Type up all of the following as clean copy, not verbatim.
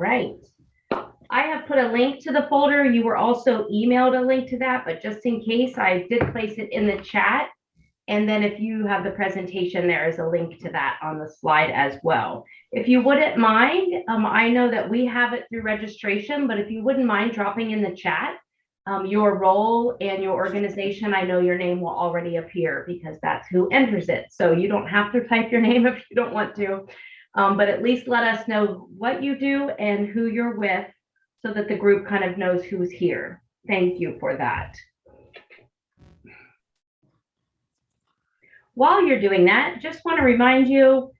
right. I have put a link to the folder. You were also emailed a link to that, but just in case, I did place it in the chat. And then if you have the presentation, there is a link to that on the slide as well. If you wouldn't mind, I know that we have it through registration, but if you wouldn't mind dropping in the chat your role and your organization, I know your name will already appear because that's who enters it. So you don't have to type your name if you don't want to, but at least let us know what you do and who you're with so that the group kind of knows who's here. Thank you for that. While you're doing that, just want to remind you,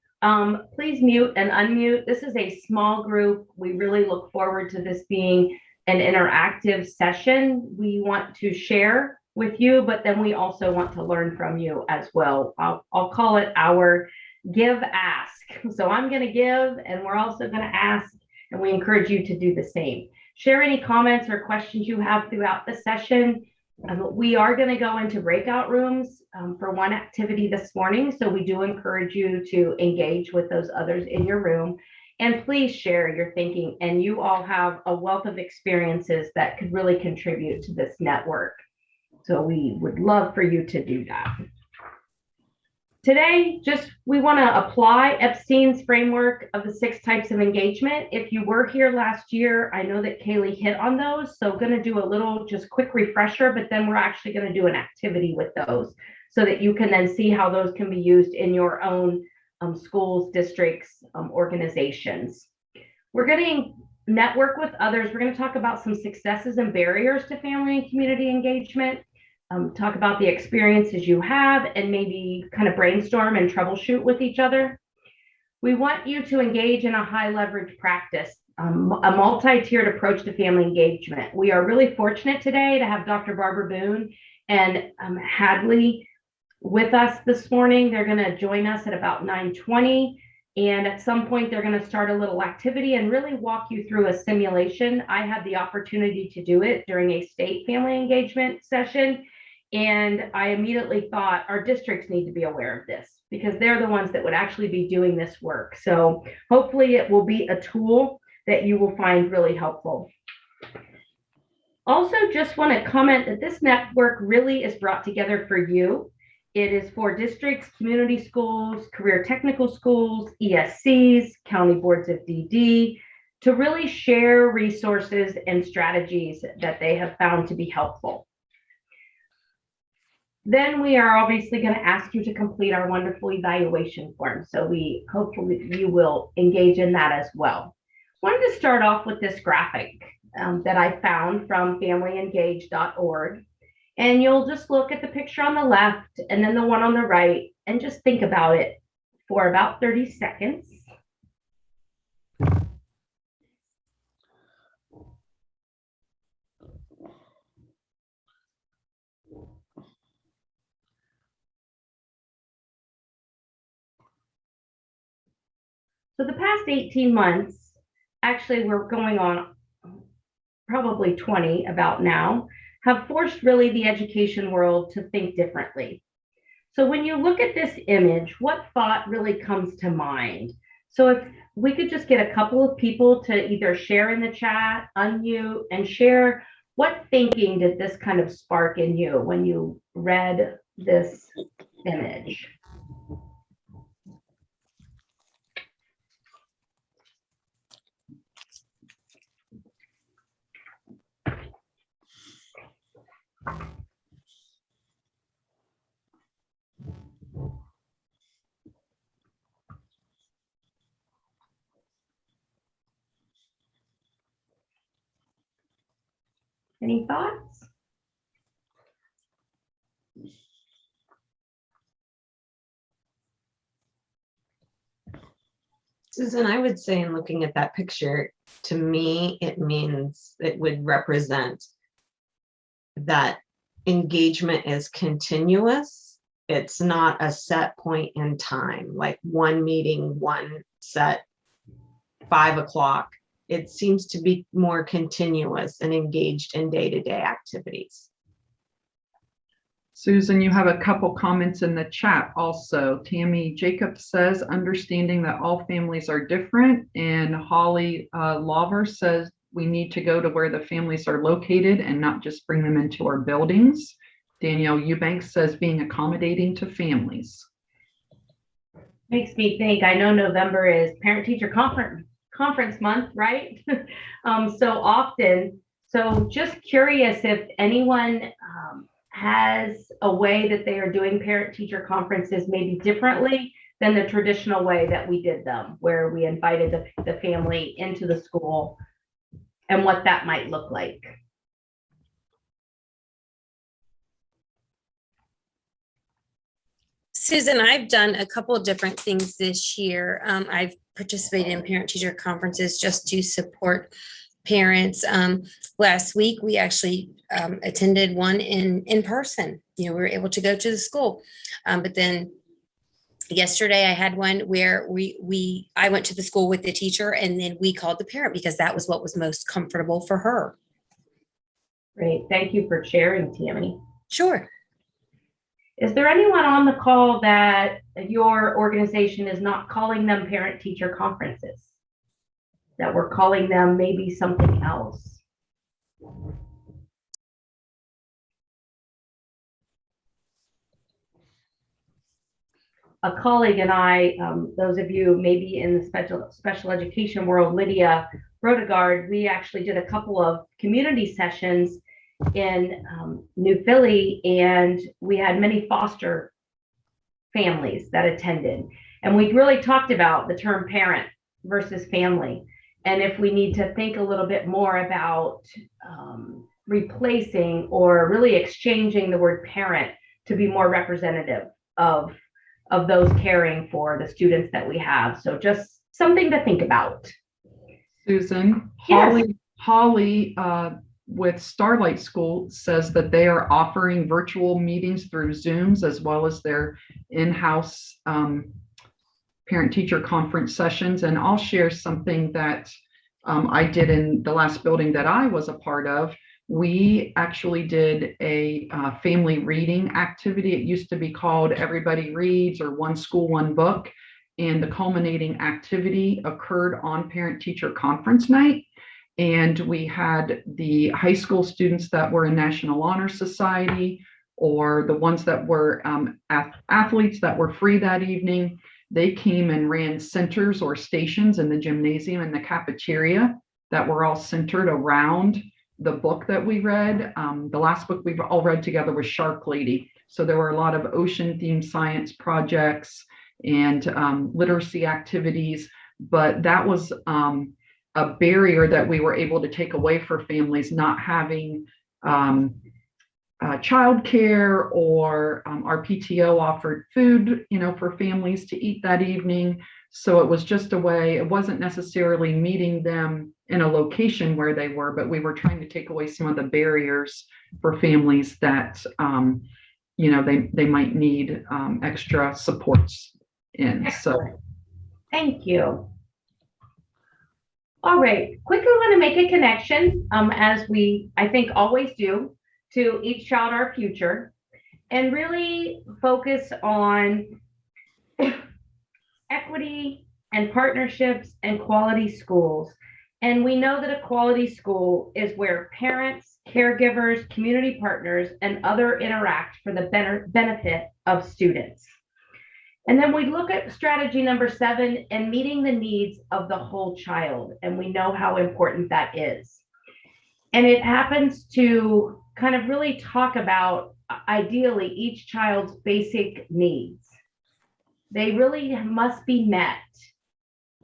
please mute and unmute. This is a small group. We really look forward to this being an interactive session. We want to share with you, but then we also want to learn from you as well. I'll call it our give ask. So I'm going to give, and we're also going to ask, and we encourage you to do the same. Share any comments or questions you have throughout the session. We are going to go into breakout rooms for one activity this morning, so we do encourage you to engage with those others in your room. And please share your thinking, and you all have a wealth of experiences that could really contribute to this network. So we would love for you to do that. Today, we want to apply Epstein's framework of the 6 types of engagement. If you were here last year, I know that Kaylee hit on those. So going to do a little just quick refresher, but then we're actually going to do an activity with those so that you can then see how those can be used in your own schools, districts, organizations. We're going to network with others. We're going to talk about some successes and barriers to family and community engagement. Talk about the experiences you have and maybe kind of brainstorm and troubleshoot with each other. We want you to engage in a high leverage practice, a multi-tiered approach to family engagement. We are really fortunate today to have Dr. Barbara Boone and Hadley with us this morning. They're going to join us at about 9:20. And at some point, they're going to start a little activity and really walk you through a simulation. I had the opportunity to do it during a state family engagement session. And I immediately thought our districts need to be aware of this because they're the ones that would actually be doing this work. So hopefully it will be a tool that you will find really helpful. Also, just want to comment that this network really is brought together for you. It is for districts, community schools, career technical schools, ESCs, county boards of DD, to really share resources and strategies that they have found to be helpful. Then we are obviously going to ask you to complete our wonderful evaluation form. So hopefully you will engage in that as well. Wanted to start off with this graphic that I found from familyengage.org. And you'll just look at the picture on the left and then the one on the right and just think about it for about 30 seconds. So the past 18 months, actually we're going on probably 20 about now, have forced really the education world to think differently. So when you look at this image, what thought really comes to mind? So if we could just get a couple of people to either share in the chat, unmute, and share what thinking did this kind of spark in you when you read this image? Any thoughts? Susan, I would say in looking at that picture, to me, it means it would represent that engagement is continuous. It's not a set point in time, like one meeting, one set, 5 o'clock. It seems to be more continuous and engaged in day-to-day activities. Susan, you have a couple comments in the chat also. Tammy Jacobs says, understanding that all families are different. And Holly Lawver says, we need to go to where the families are located and not just bring them into our buildings. Danielle Eubanks says, being accommodating to families. Makes me think, I know November is parent-teacher conference month, right? So just curious if anyone has a way that they are doing parent-teacher conferences maybe differently than the traditional way that we did them, where we invited the family into the school and what that might look like. Susan, I've done a couple of different things this year. I've participated in parent-teacher conferences just to support parents. Last week, we actually attended one in person. We were able to go to the school. But then yesterday I had one where I went to the school with the teacher and then we called the parent because that was what was most comfortable for her. Great. Thank you for sharing, Tammy. Sure. Is there anyone on the call that your organization is not calling them parent-teacher conferences? That we're calling them maybe something else? A colleague and I, those of you maybe in the special education world, Lydia Brodegard, we actually did a couple of community sessions in New Philly, and we had many foster families that attended. And we really talked about the term parent versus family, and if we need to think a little bit more about replacing or really exchanging the word parent to be more representative of those caring for the students that we have. So just something to think about. Susan, Yes. Holly with Starlight School says that they are offering virtual meetings through Zooms as well as their in-house parent-teacher conference sessions. And I'll share something that I did in the last building that I was a part of. We actually did a family reading activity. It used to be called Everybody Reads or One School, One Book. And the culminating activity occurred on parent-teacher conference night. And we had the high school students that were in National Honor Society or the ones that were athletes that were free that evening. They came and ran centers or stations in the gymnasium and the cafeteria that were all centered around the book that we read. The last book we've all read together was Shark Lady. So there were a lot of ocean themed science projects and literacy activities, but that was a barrier that we were able to take away for families not having childcare, or our PTO offered food, for families to eat that evening. So it was just a way, it wasn't necessarily meeting them in a location where they were, but we were trying to take away some of the barriers for families that, they might need extra supports in. So Thank you. All right, quickly want to make a connection, as we, I think, always do, to Each Child Our Future, and really focus on equity and partnerships and quality schools. And we know that a quality school is where parents, caregivers, community partners, and other interact for the benefit of students. And then we look at strategy number 7 and meeting the needs of the whole child. And we know how important that is. And it happens to kind of really talk about, ideally, each child's basic needs. They really must be met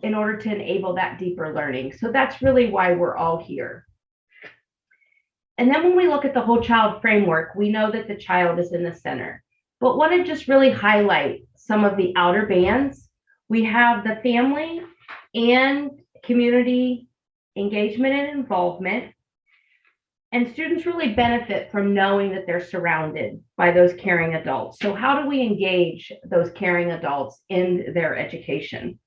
in order to enable that deeper learning. So that's really why we're all here. And then when we look at the whole child framework, we know that the child is in the center. But want to just really highlight some of the outer bands. We have the family and community engagement and involvement. And students really benefit from knowing that they're surrounded by those caring adults. So how do we engage those caring adults in their education?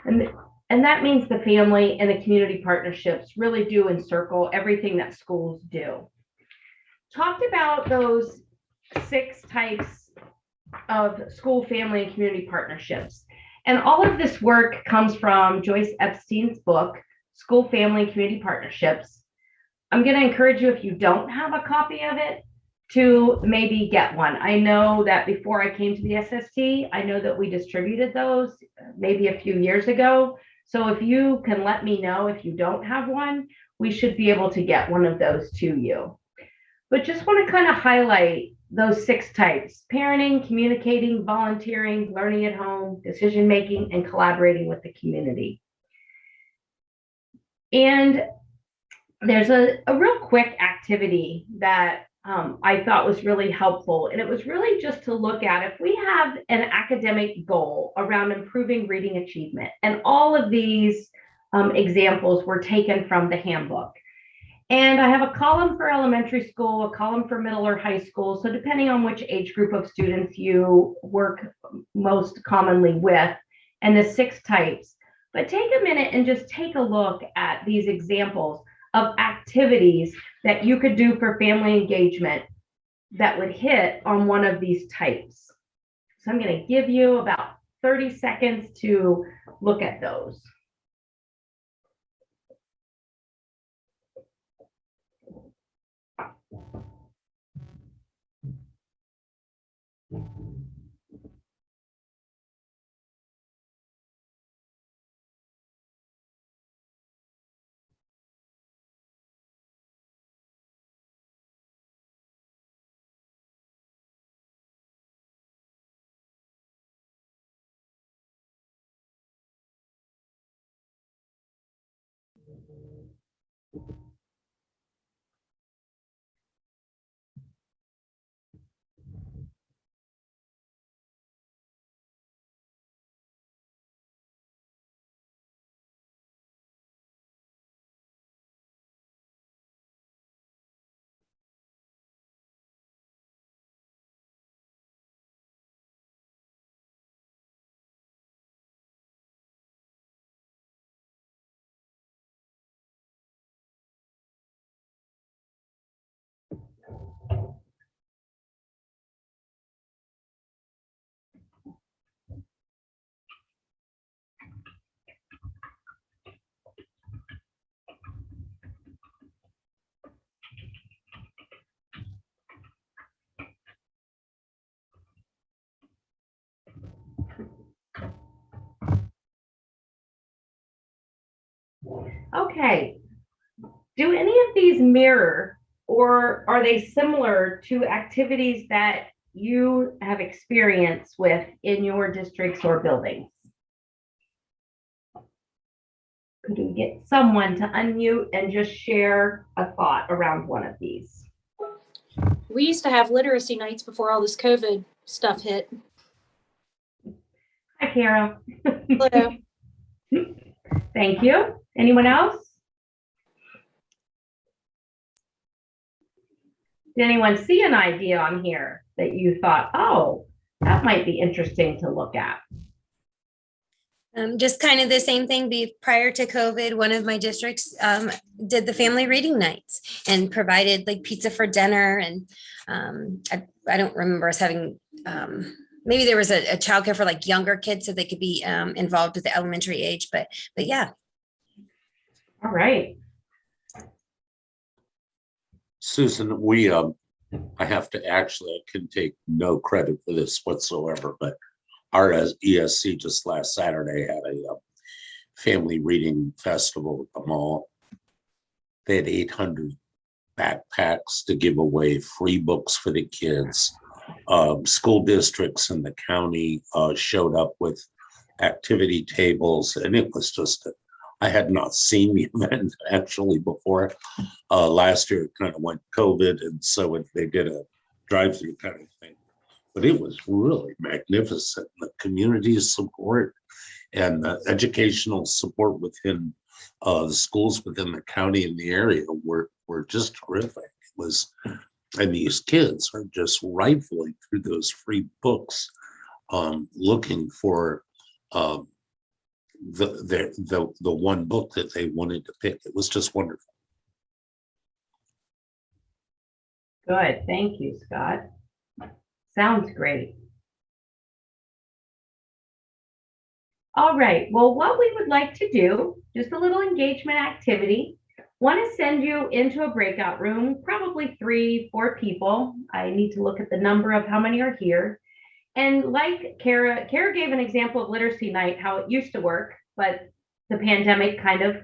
And that means the family and the community partnerships really do encircle everything that schools do. Talked about those 6 types of school, family, and community partnerships. And all of this work comes from Joyce Epstein's book, School, Family, and Community Partnerships. I'm going to encourage you, if you don't have a copy of it, to maybe get one. I know that before I came to the SST, I know that we distributed those maybe a few years ago. So if you can let me know if you don't have one, we should be able to get one of those to you. But just want to kind of highlight those 6 types: parenting, communicating, volunteering, learning at home, decision-making, and collaborating with the community. And there's a real quick activity that I thought was really helpful. And it was really just to look at, if we have an academic goal around improving reading achievement, and all of these examples were taken from the handbook. And I have a column for elementary school, a column for middle or high school. So depending on which age group of students you work most commonly with, and the 6 types. But take a minute and just take a look at these examples of activities that you could do for family engagement that would hit on one of these types. So I'm going to give you about 30 seconds to look at those. Okay, do any of these mirror, or are they similar to activities that you have experience with in your districts or buildings? Could we get someone to unmute and just share a thought around one of these? We used to have literacy nights before all this COVID stuff hit. Hi, Carol. Hello. Thank you. Anyone else? Did anyone see an idea on here that you thought, oh, that might be interesting to look at? Just kind of the same thing. Prior to COVID, one of my districts did the family reading nights and provided like pizza for dinner. And I don't remember us having, maybe there was a childcare for like younger kids so they could be involved with the elementary age, but yeah. All right. Susan, I have to actually, I can take no credit for this whatsoever, but our ESC just last Saturday had a family reading festival at the mall. They had 800 backpacks to give away, free books for the kids. School districts in the county showed up with activity tables, and it was just, I had not seen the event actually before. Last year, it kind of went COVID, and so they did a drive-through kind of thing. But it was really magnificent. The community support and the educational support within the schools within the county and the area were just terrific. It was, and these kids are just rifling through those free books, looking for the one book that they wanted to pick. It was just wonderful. Good. Thank you, Scott. Sounds great. All right, well, what we would like to do, just a little engagement activity. Want to send you into a breakout room, probably 3-4 people. I need to look at the number of how many are here. And like Kara gave an example of literacy night, how it used to work, but the pandemic kind of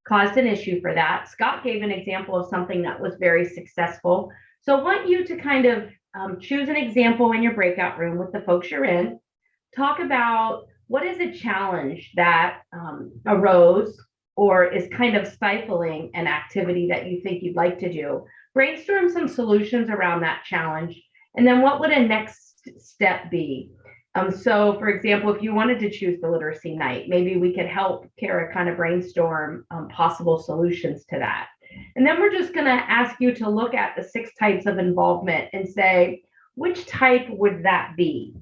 caused an issue for that. Scott gave an example of something that was very successful. So I want you to kind of choose an example in your breakout room with the folks you're in. Talk about what is a challenge that arose or is kind of stifling an activity that you think you'd like to do. Brainstorm some solutions around that challenge. And then what would a next step be? So for example, if you wanted to choose the literacy night, maybe we could help Kara kind of brainstorm possible solutions to that. And then we're just gonna ask you to look at the 6 types of involvement and say, which type would that be?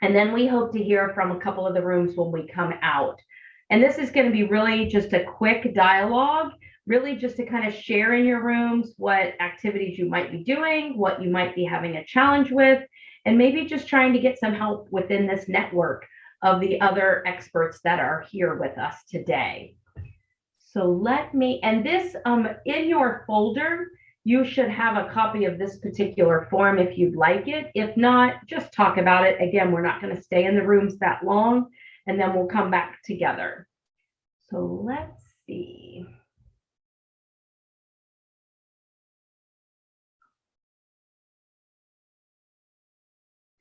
And then we hope to hear from a couple of the rooms when we come out. And this is going to be really just a quick dialogue, really just to kind of share in your rooms what activities you might be doing, what you might be having a challenge with, and maybe just trying to get some help within this network of the other experts that are here with us today. So let me, and this in your folder, you should have a copy of this particular form if you'd like it. If not, just talk about it. Again, we're not going to stay in the rooms that long, and then we'll come back together. So let's see.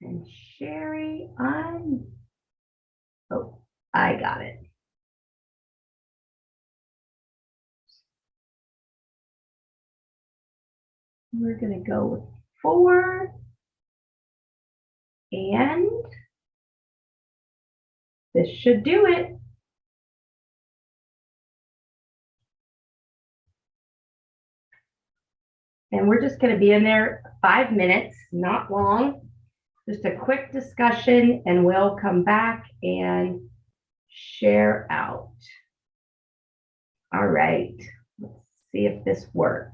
And Sherry, I got it. We're going to go with 4. And this should do it. And we're just going to be in there 5 minutes, not long. Just a quick discussion, and we'll come back and share out. All right, let's see if this works.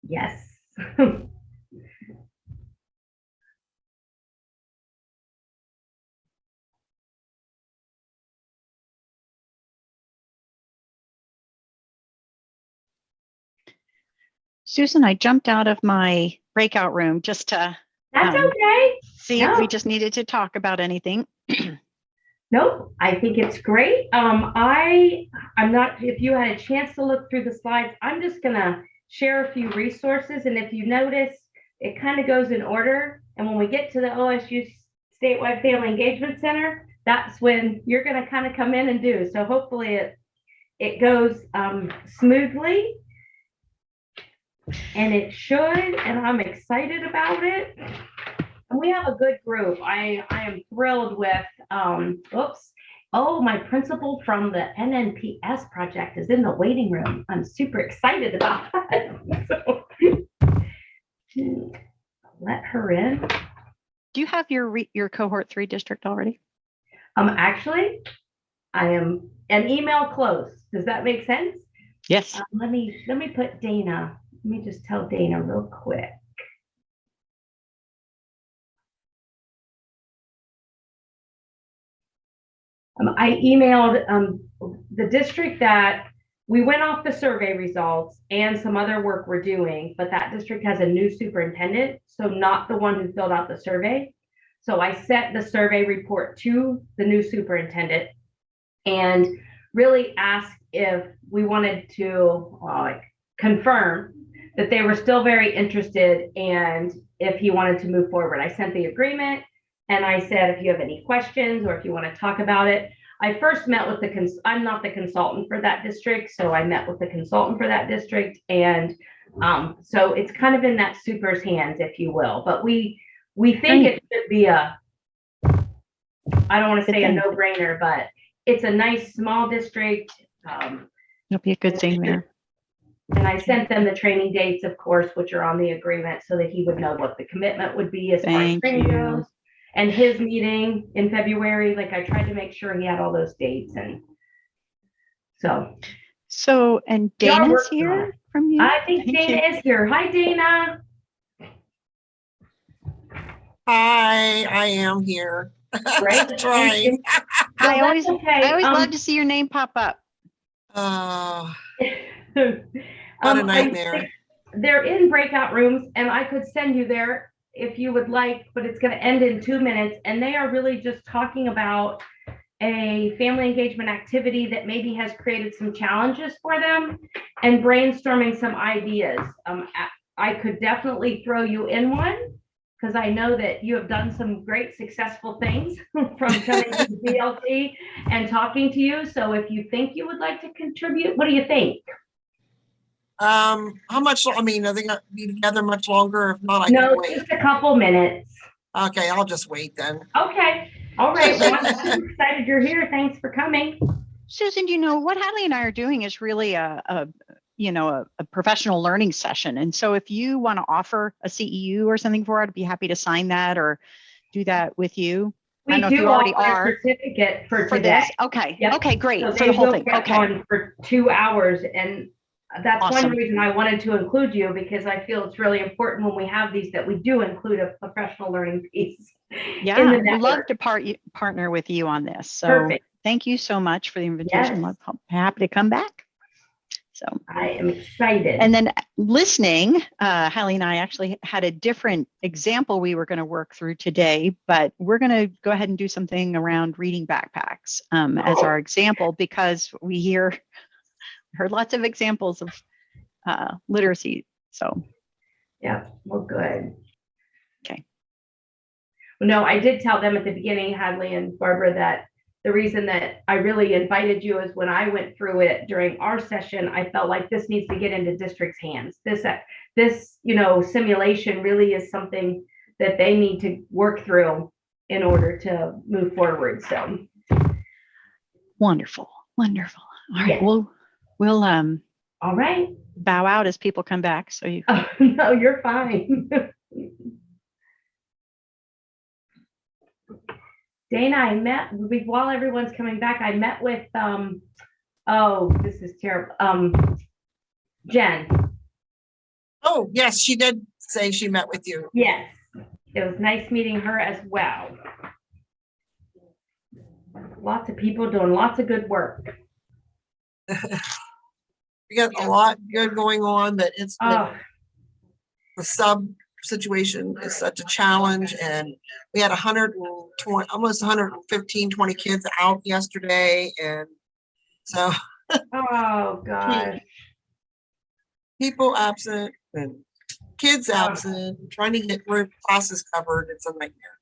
Yes. Susan, I jumped out of my breakout room just to That's okay. see if we just needed to talk about anything. Nope, I think it's great. I'm not, if you had a chance to look through the slides, I'm just gonna share a few resources. And if you notice, it kind of goes in order. And when we get to the OSU Statewide Family Engagement Center, that's when you're gonna kind of come in and do. So hopefully it goes smoothly. And it should, and I'm excited about it. And we have a good group. I am thrilled with, my principal from the NNPS project is in the waiting room. I'm super excited about that. So let her in. Do you have your cohort 3 district already? Actually, I am an email close. Does that make sense? Yes. Let me put Dana. Let me just tell Dana real quick. I emailed the district that we went off the survey results and some other work we're doing, but that district has a new superintendent, so not the one who filled out the survey. So I sent the survey report to the new superintendent and really asked if we wanted to confirm that they were still very interested and if he wanted to move forward. I sent the agreement and I said, if you have any questions or if you want to talk about it. I first met with I'm not the consultant for that district, so I met with the consultant for that district. And so it's kind of in that super's hands, if you will. But we think it should be I don't want to say a no-brainer, but it's a nice small district. It'll be a good thing there. And I sent them the training dates, of course, which are on the agreement so that he would know what the commitment would be as far as training goes. And his meeting in February, I tried to make sure he had all those dates. And so. And Dana's here from you? I think Dana is here. Hi, Dana. Hi, I am here. Great. Trying. I always, okay. I always love to see your name pop up. What a nightmare. They're in breakout rooms and I could send you there if you would like, but it's going to end in 2 minutes. And they are really just talking about a family engagement activity that maybe has created some challenges for them and brainstorming some ideas. I could definitely throw you in one because I know that you have done some great successful things from coming to the BLT and talking to you. So if you think you would like to contribute, what do you think? How much, I mean, are they gonna be together much longer? If not, I No, can wait. just a couple minutes. Okay, I'll just wait then. Okay. All right. Well, I'm super excited you're here. Thanks for coming. Susan, you know, what Hadley and I are doing is really a professional learning session. And so if you want to offer a CEU or something for it, I'd be happy to sign that or do that with you. I We don't know if do you already offer are a certificate for for today. this. Okay. Yep. Okay, great. So For they the whole will thing. get Okay. one for 2 hours. And that's Awesome. one reason I wanted to include you, because I feel it's really important when we have these that we do include a professional learning piece. Yeah, in the we'd love network. to partner with you on this. So Perfect. thank you so much for the invitation. Yes. I'm happy to come back. So I am excited. and then listening, Hallie and I actually had a different example we were going to work through today, but we're going to go ahead and do something around reading backpacks as our example, because we heard lots of examples of literacy. So yeah, well, good. Okay. No, I did tell them at the beginning, Hadley and Barbara, that the reason that I really invited you is when I went through it during our session, I felt like this needs to get into district's hands. This, simulation really is something that they need to work through in order to move forward. So wonderful. All right. Yeah. We'll all right. bow out as people come back. So you. Oh, no, you're fine. Dana, while everyone's coming back, I met with, this is terrible, Jen. Oh, yes, she did say she met with you. Yes, it was nice meeting her as well. Lots of people doing lots of good work. We got a lot good going on, but it's Oh, the sub situation is such a challenge, and we had 120, almost 115, 20 kids out yesterday, and so oh gosh. people absent and kids absent, trying to get classes covered. It's a nightmare.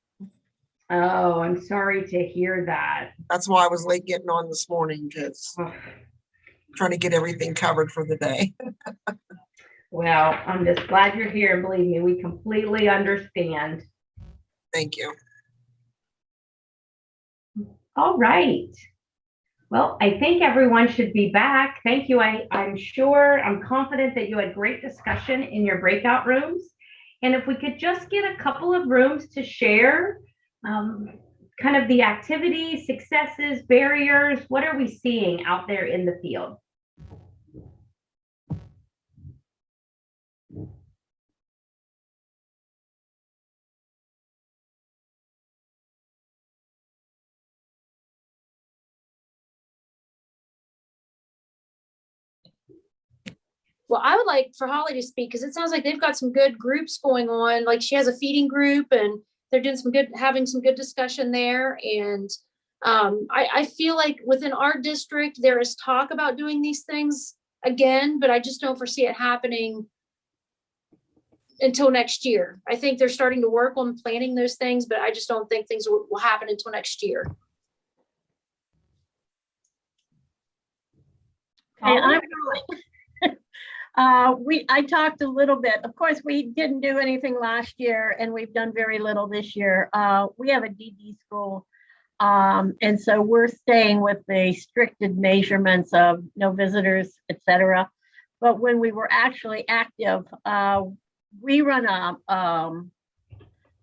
Oh, I'm sorry to hear that. That's why I was late getting on this morning, because Oh, trying to get everything covered for the day. well, I'm just glad you're here. Believe me, we completely understand. Thank you. All right. Well, I think everyone should be back. Thank you. I'm confident that you had great discussion in your breakout rooms. And if we could just get a couple of rooms to share kind of the activities, successes, barriers, what are we seeing out there in the field? Well, I would like for Holly to speak because it sounds like they've got some good groups going on. Like she has a feeding group and they're doing having some good discussion there. And I feel like within our district, there is talk about doing these things again, but I just don't foresee it happening until next year. I think they're starting to work on planning those things, but I just don't think things will happen until next year. Okay, I'm going. I talked a little bit. Of course, we didn't do anything last year, and we've done very little this year. We have a DD school, and so we're staying with the stricted measurements of no visitors, etc. But when we were actually active, we run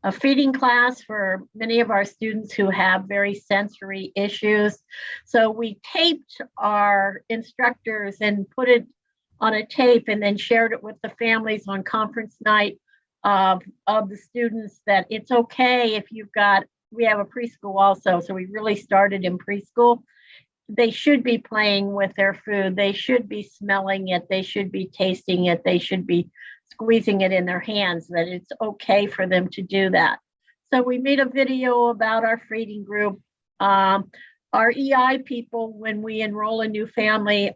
a feeding class for many of our students who have very sensory issues. So we taped our instructors and put it on a tape and then shared it with the families on conference night of the students that it's okay if we have a preschool also, so we really started in preschool. They should be playing with their food. They should be smelling it. They should be tasting it. They should be squeezing it in their hands, that it's okay for them to do that. So we made a video about our feeding group. Our EI people, when we enroll a new family,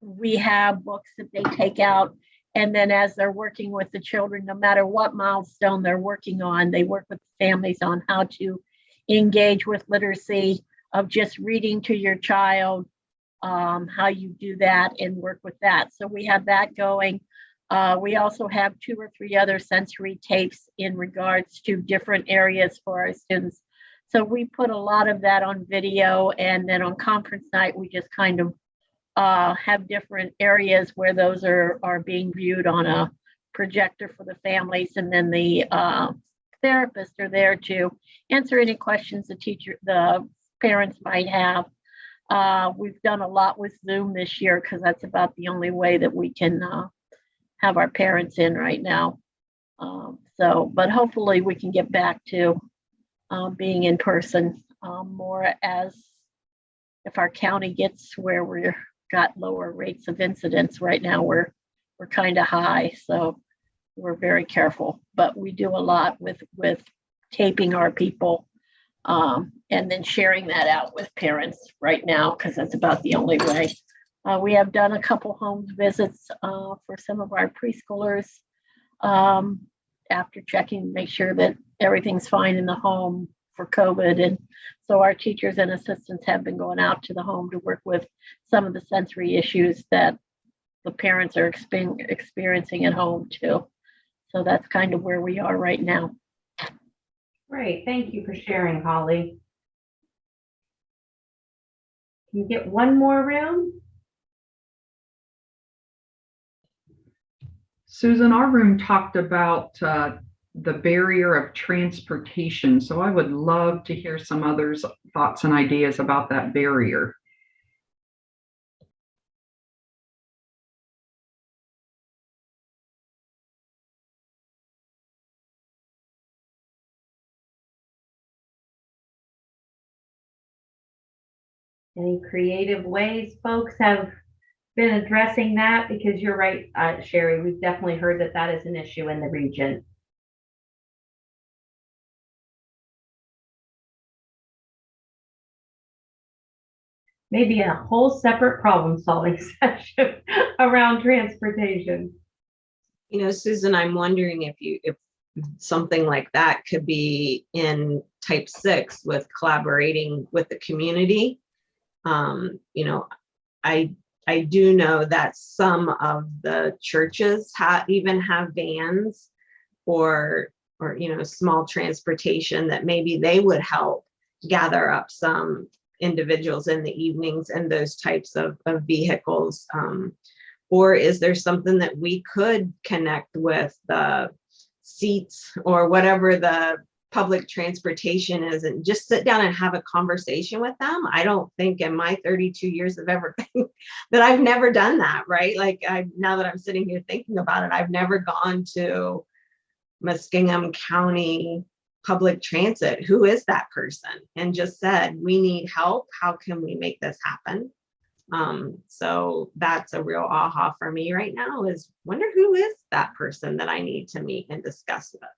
we have books that they take out. And then as they're working with the children, no matter what milestone they're working on, they work with families on how to engage with literacy, of just reading to your child, how you do that and work with that. So we have that going. We also have 2 or 3 other sensory tapes in regards to different areas for our students. So we put a lot of that on video, and then on conference night, we just kind of have different areas where those are being viewed on a projector for the families, and then the therapists are there to answer any questions the parents might have. We've done a lot with Zoom this year because that's about the only way that we can have our parents in right now. But hopefully we can get back to being in person more, as if our county gets where we're got lower rates of incidence. Right now we're kind of high, so we're very careful, but we do a lot with taping our people, and then sharing that out with parents right now, because that's about the only way. We have done a couple home visits for some of our preschoolers after checking to make sure that everything's fine in the home for COVID. And so our teachers and assistants have been going out to the home to work with some of the sensory issues that the parents are experiencing at home too. So that's kind of where we are right now. Great, thank you for sharing, Holly. Can you get one more room? Susan, our room talked about the barrier of transportation. So I would love to hear some others' thoughts and ideas about that barrier. Any creative ways folks have been addressing that? Because you're right, Sherry, we've definitely heard that that is an issue in the region. Maybe a whole separate problem-solving session around transportation. You know, Susan, I'm wondering if something like that could be in type 6 with collaborating with the community. You know, I do know that some of the churches even have vans or you know, small transportation that maybe they would help gather up some individuals in the evenings and those types of vehicles. Or is there something that we could connect with the seats or whatever the public transportation is and just sit down and have a conversation with them? I don't think in my 32 years of everything that I've never done that, right? Like now that I'm sitting here thinking about it, I've never gone to Muskingum County public transit. Who is that person? And just said, we need help. How can we make this happen? So that's a real aha for me right now, is wonder who is that person that I need to meet and discuss with.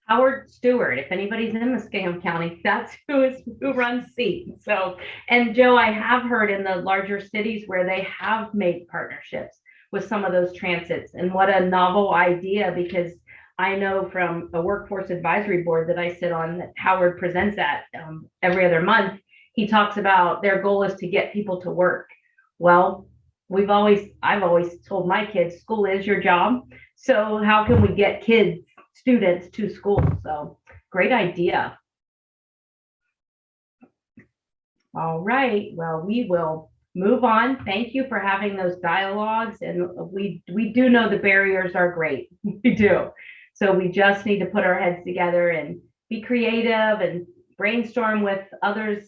Howard Stewart, if anybody's in Muskingum County, that's who runs seats. So, and Joe, I have heard in the larger cities where they have made partnerships with some of those transits, and what a novel idea, because I know from a workforce advisory board that I sit on that Howard presents at every other month, he talks about their goal is to get people to work. Well, I've always told my kids, school is your job. So how can we get students to school? So great idea. All right, well, we will move on. Thank you for having those dialogues. And we do know the barriers are great. We do. So we just need to put our heads together and be creative and brainstorm with others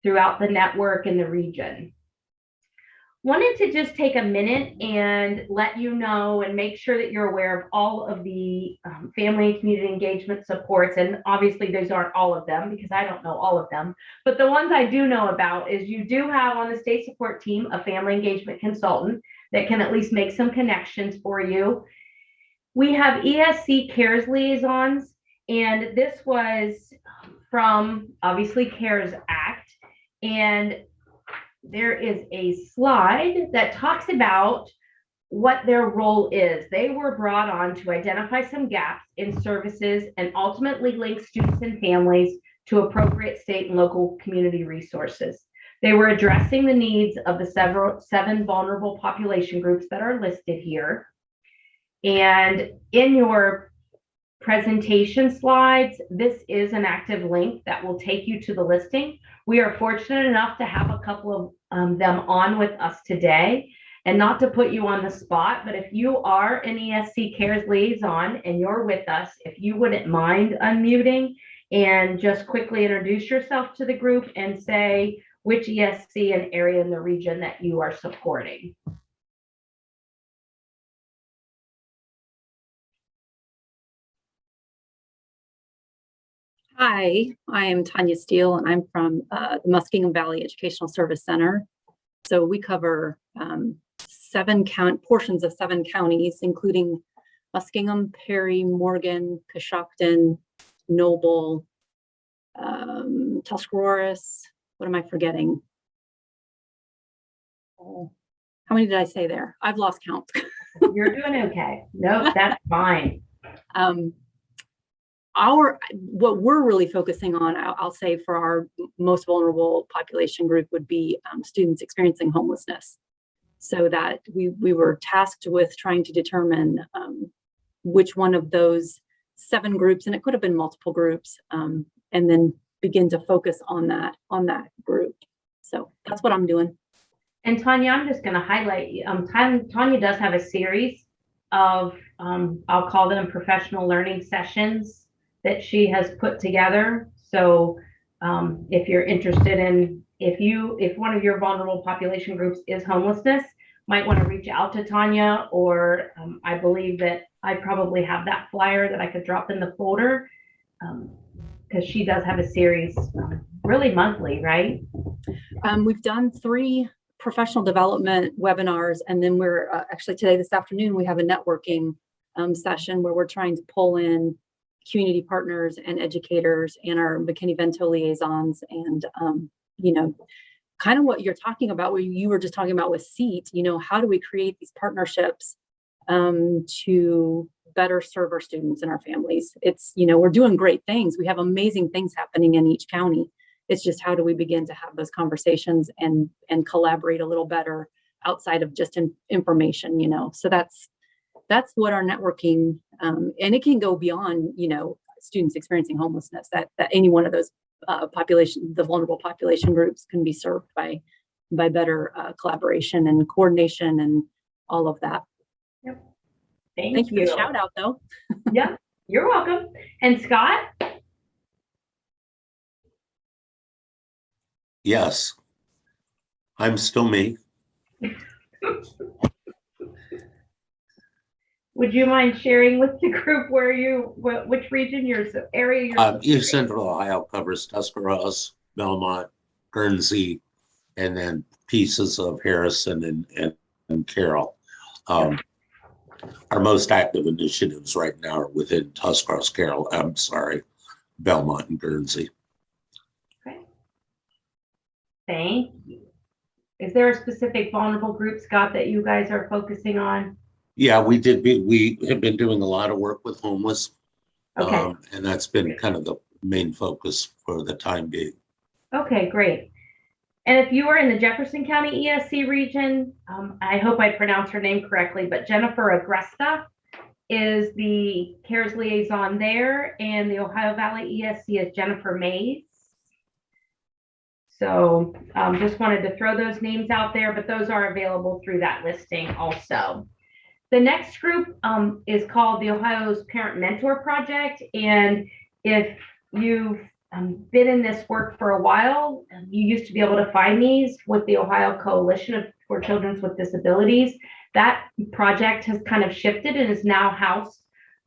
throughout the network in the region. Wanted to just take a minute and let you know and make sure that you're aware of all of the family and community engagement supports. And obviously those aren't all of them because I don't know all of them, but the ones I do know about is you do have on the state support team a family engagement consultant that can at least make some connections for you. We have ESC CARES Liaisons, and this was from obviously CARES Act. And there is a slide that talks about what their role is. They were brought on to identify some gaps in services and ultimately link students and families to appropriate state and local community resources. They were addressing the needs of the seven vulnerable population groups that are listed here. And in your presentation slides, this is an active link that will take you to the listing. We are fortunate enough to have a couple of them on with us today. And not to put you on the spot, but if you are an ESC CARES liaison and you're with us, if you wouldn't mind unmuting and just quickly introduce yourself to the group and say which ESC and area in the region that you are supporting. Hi, I am Tanya Steele, and I'm from the Muskingum Valley Educational Service Center. So we cover portions of 7 counties, including Muskingum, Perry, Morgan, Coshocton, Noble, Tuscarawas. What am I forgetting? Oh, how many did I say there? I've lost count. You're doing okay. No, that's fine. What we're really focusing on, I'll say for our most vulnerable population group would be students experiencing homelessness. So that we were tasked with trying to determine which one of those 7 groups, and it could have been multiple groups, and then begin to focus on that group. So that's what I'm doing. And Tanya, I'm just going to highlight, Tanya does have a series of, I'll call them professional learning sessions that she has put together. So if you're interested in, if one of your vulnerable population groups is homelessness, might want to reach out to Tanya, or I believe that I probably have that flyer that I could drop in the folder, because she does have a series really monthly, right? We've done 3 professional development webinars, and then we're actually this afternoon, we have a networking session where we're trying to pull in community partners and educators and our McKinney-Vento liaisons, and kind of what you're talking about, what you were just talking about with SEAT, how do we create these partnerships to better serve our students and our families? It's, we're doing great things. We have amazing things happening in each county. It's just, how do we begin to have those conversations and collaborate a little better outside of just information, So that's what our networking, and it can go beyond, students experiencing homelessness, that any one of those the vulnerable population groups can be served by better collaboration and coordination and all of that. Yep. Thank you for the shout out though. Yeah, you're welcome. And Scott? Yes, I'm still me. Would you mind sharing with the group which region, area you're East Central Ohio covers Tuscarawas, Belmont, Guernsey, and then pieces of Harrison and Carroll. Our most active initiatives right now are within Tuscarawas, Belmont, and Guernsey. Okay. Thank you. Is there a specific vulnerable group, Scott, that you guys are focusing on? Yeah, we have been doing a lot of work with homeless. Okay. And that's been kind of the main focus for the time being. Okay, great. And if you are in the Jefferson County ESC region, I hope I pronounced her name correctly, but Jennifer Agresta is the CARES liaison there, and the Ohio Valley ESC is Jennifer Mays. So just wanted to throw those names out there, but those are available through that listing also. The next group is called the Ohio's Parent Mentor Project. And if you've been in this work for a while. You used to be able to find these with the Ohio Coalition for Children with Disabilities. That project has kind of shifted and is now housed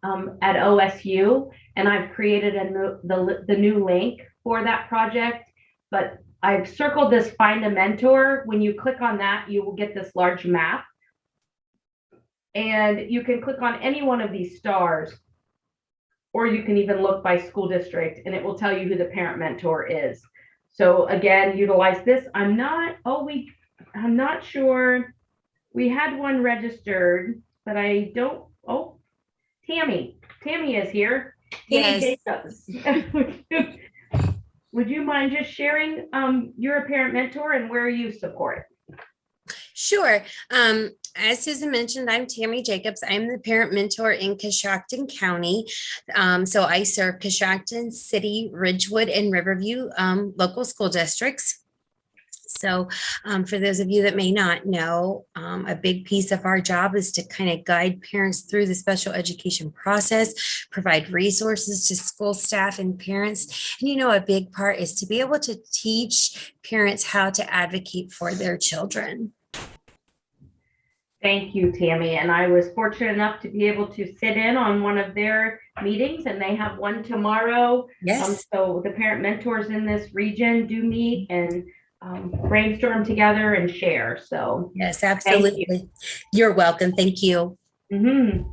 at OSU. And I've created the new link for that project. But I've circled this Find a Mentor. When you click on that, you will get this large map. And you can click on any one of these stars, or you can even look by school district, and it will tell you who the parent mentor is. So again, utilize this. I'm not sure. We had one registered, but I don't. Oh, Tammy is here. Yes. Would you mind just sharing you're a parent mentor and where you support? Sure. As Susan mentioned, I'm Tammy Jacobs. I'm the parent mentor in Coshocton County. So I serve Coshocton City, Ridgewood, and Riverview local school districts. So for those of you that may not know, a big piece of our job is to kind of guide parents through the special education process, provide resources to school staff and parents. And, you know, a big part is to be able to teach parents how to advocate for their children. Thank you, Tammy. And I was fortunate enough to be able to sit in on one of their meetings, and they have one tomorrow. Yes. So the parent mentors in this region do meet and brainstorm together and share. So yes, absolutely. You're welcome. Thank you. Mm-hmm.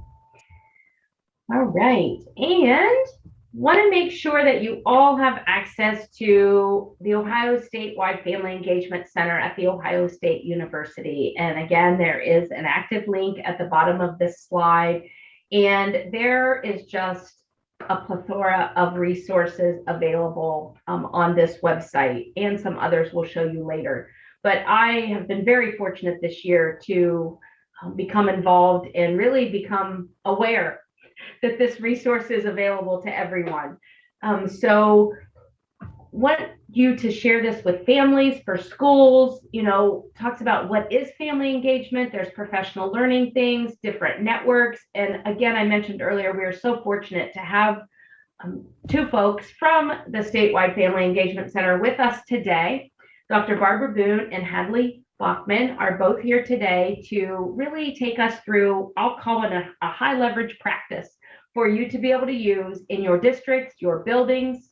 All right. And want to make sure that you all have access to the Ohio Statewide Family Engagement Center at The Ohio State University. And again, there is an active link at the bottom of this slide. And there is just a plethora of resources available on this website, and some others we'll show you later. But I have been very fortunate this year to become involved and really become aware that this resource is available to everyone. So want you to share this with families, for schools, you know, talks about what is family engagement. There's professional learning things, different networks. And again, I mentioned earlier, we are so fortunate to have two folks from the Statewide Family Engagement Center with us today. Dr. Barbara Boone and Hadley Bachman are both here today to really take us through, I'll call it a high leverage practice for you to be able to use in your districts, your buildings,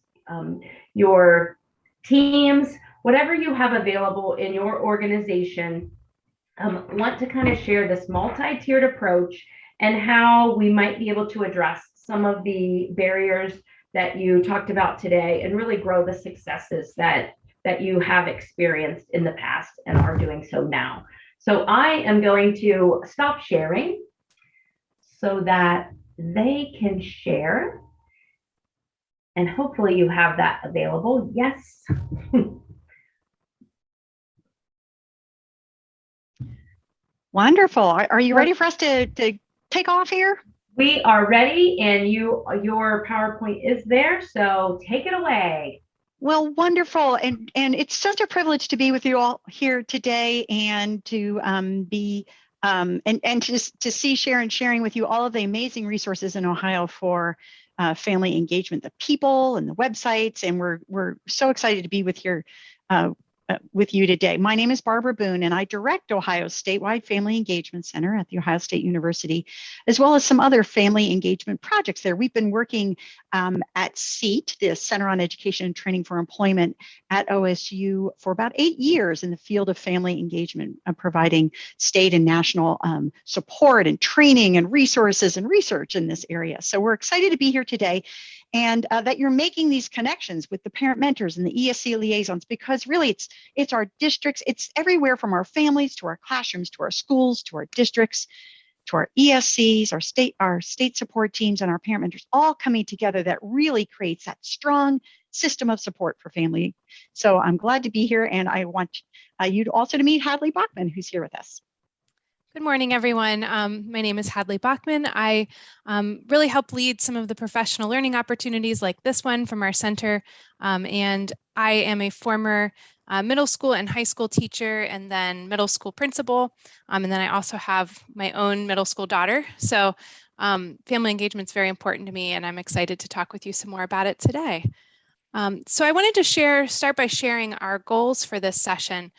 your teams, whatever you have available in your organization. Want to kind of share this multi-tiered approach and how we might be able to address some of the barriers that you talked about today and really grow the successes that you have experienced in the past and are doing so now. So I am going to stop sharing so that they can share. And hopefully you have that available. Yes. Wonderful. Are you ready for us to take off here? We are ready, and your PowerPoint is there, so take it away. Well, wonderful. And it's such a privilege to be with you all here today and to be and to see sharing with you all of the amazing resources in Ohio for family engagement, the people and the websites. And we're so excited to be with you today. My name is Barbara Boone, and I direct Ohio's Statewide Family Engagement Center at The Ohio State University, as well as some other family engagement projects there. We've been working at CEAT, the Center on Education and Training for Employment at OSU, for about 8 years in the field of family engagement, providing state and national support and training and resources and research in this area. So we're excited to be here today, and that you're making these connections with the parent mentors and the ESC liaisons, because really it's our districts, it's everywhere from our families to our classrooms, to our schools, to our districts, to our ESCs, our state support teams, and our parent mentors, all coming together that really creates that strong system of support for family. So I'm glad to be here, and I want you also to meet Hadley Bachman, who's here with us. Good morning, everyone. My name is Hadley Bachman. I really help lead some of the professional learning opportunities like this one from our center. And I am a former middle school and high school teacher, and then middle school principal. And then I also have my own middle school daughter. So family engagement is very important to me, and I'm excited to talk with you some more about it today. So I wanted to start by sharing our goals for this session.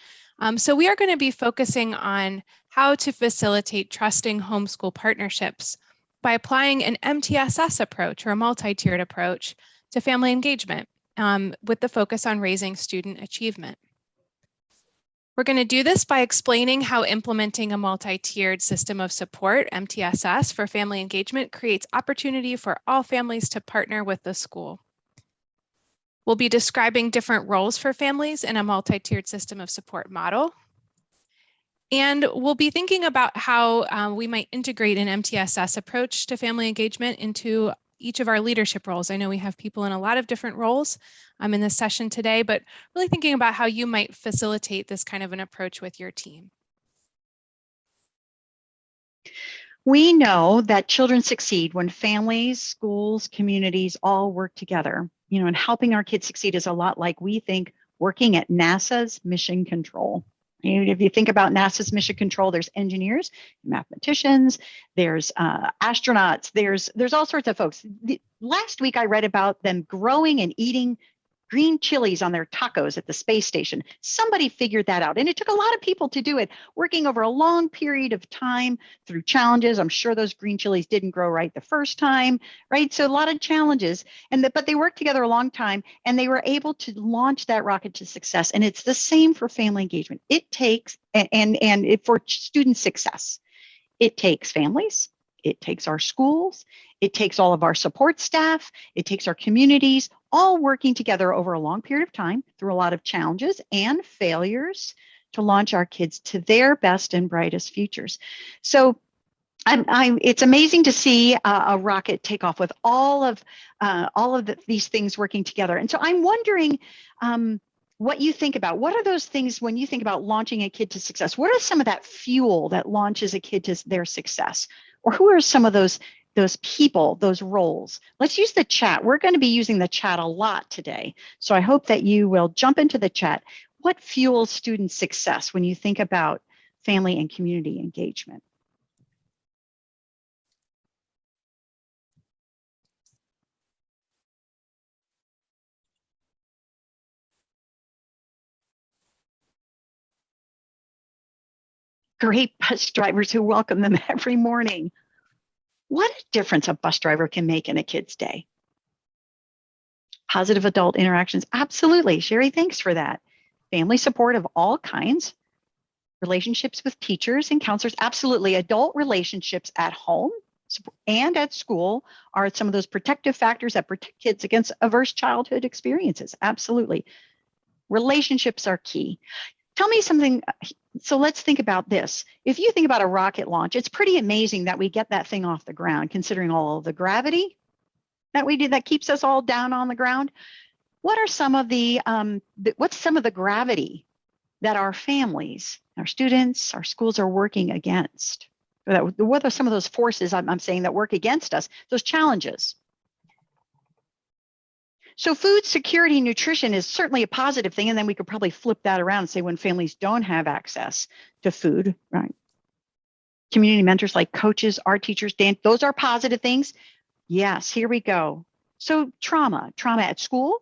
So we are going to be focusing on how to facilitate trusting homeschool partnerships by applying an MTSS approach or a multi-tiered approach to family engagement with the focus on raising student achievement. We're going to do this by explaining how implementing a multi-tiered system of support, MTSS, for family engagement creates opportunity for all families to partner with the school. We'll be describing different roles for families in a multi-tiered system of support model. And we'll be thinking about how we might integrate an MTSS approach to family engagement into each of our leadership roles. I know we have people in a lot of different roles in this session today, but really thinking about how you might facilitate this kind of an approach with your team. We know that children succeed when families, schools, communities all work together. You know, and helping our kids succeed is a lot like we think working at NASA's mission control. If you think about NASA's mission control, there's engineers, mathematicians, there's astronauts, there's all sorts of folks. Last week, I read about them growing and eating green chilies on their tacos at the space station. Somebody figured that out. And it took a lot of people to do it, working over a long period of time through challenges. I'm sure those green chilies didn't grow right the first time, right? So a lot of challenges, but they worked together a long time and they were able to launch that rocket to success. And it's the same for family engagement. It takes, for student success, it takes families, it takes our schools, it takes all of our support staff, it takes our communities, all working together over a long period of time through a lot of challenges and failures to launch our kids to their best and brightest futures. So it's amazing to see a rocket take off with all of these things working together. And so I'm wondering what you think about. What are those things when you think about launching a kid to success? What are some of that fuel that launches a kid to their success? Or who are some of those people, those roles? Let's use the chat. We're going to be using the chat a lot today. So I hope that you will jump into the chat. What fuels student success when you think about family and community engagement? Great bus drivers who welcome them every morning. What a difference a bus driver can make in a kid's day. Positive adult interactions, absolutely. Sherry, thanks for that. Family support of all kinds. Relationships with teachers and counselors, absolutely. Adult relationships at home and at school are some of those protective factors that protect kids against adverse childhood experiences, absolutely. Relationships are key. Tell me something. So let's think about this. If you think about a rocket launch, it's pretty amazing that we get that thing off the ground, considering all of the gravity that we do that keeps us all down on the ground. What are some of what's some of the gravity that our families, our students, our schools are working against? What are some of those forces I'm saying that work against us, those challenges? So food security and nutrition is certainly a positive thing. And then we could probably flip that around and say when families don't have access to food, right? Community mentors like coaches, art teachers, dance, those are positive things. Yes, here we go. So trauma at school,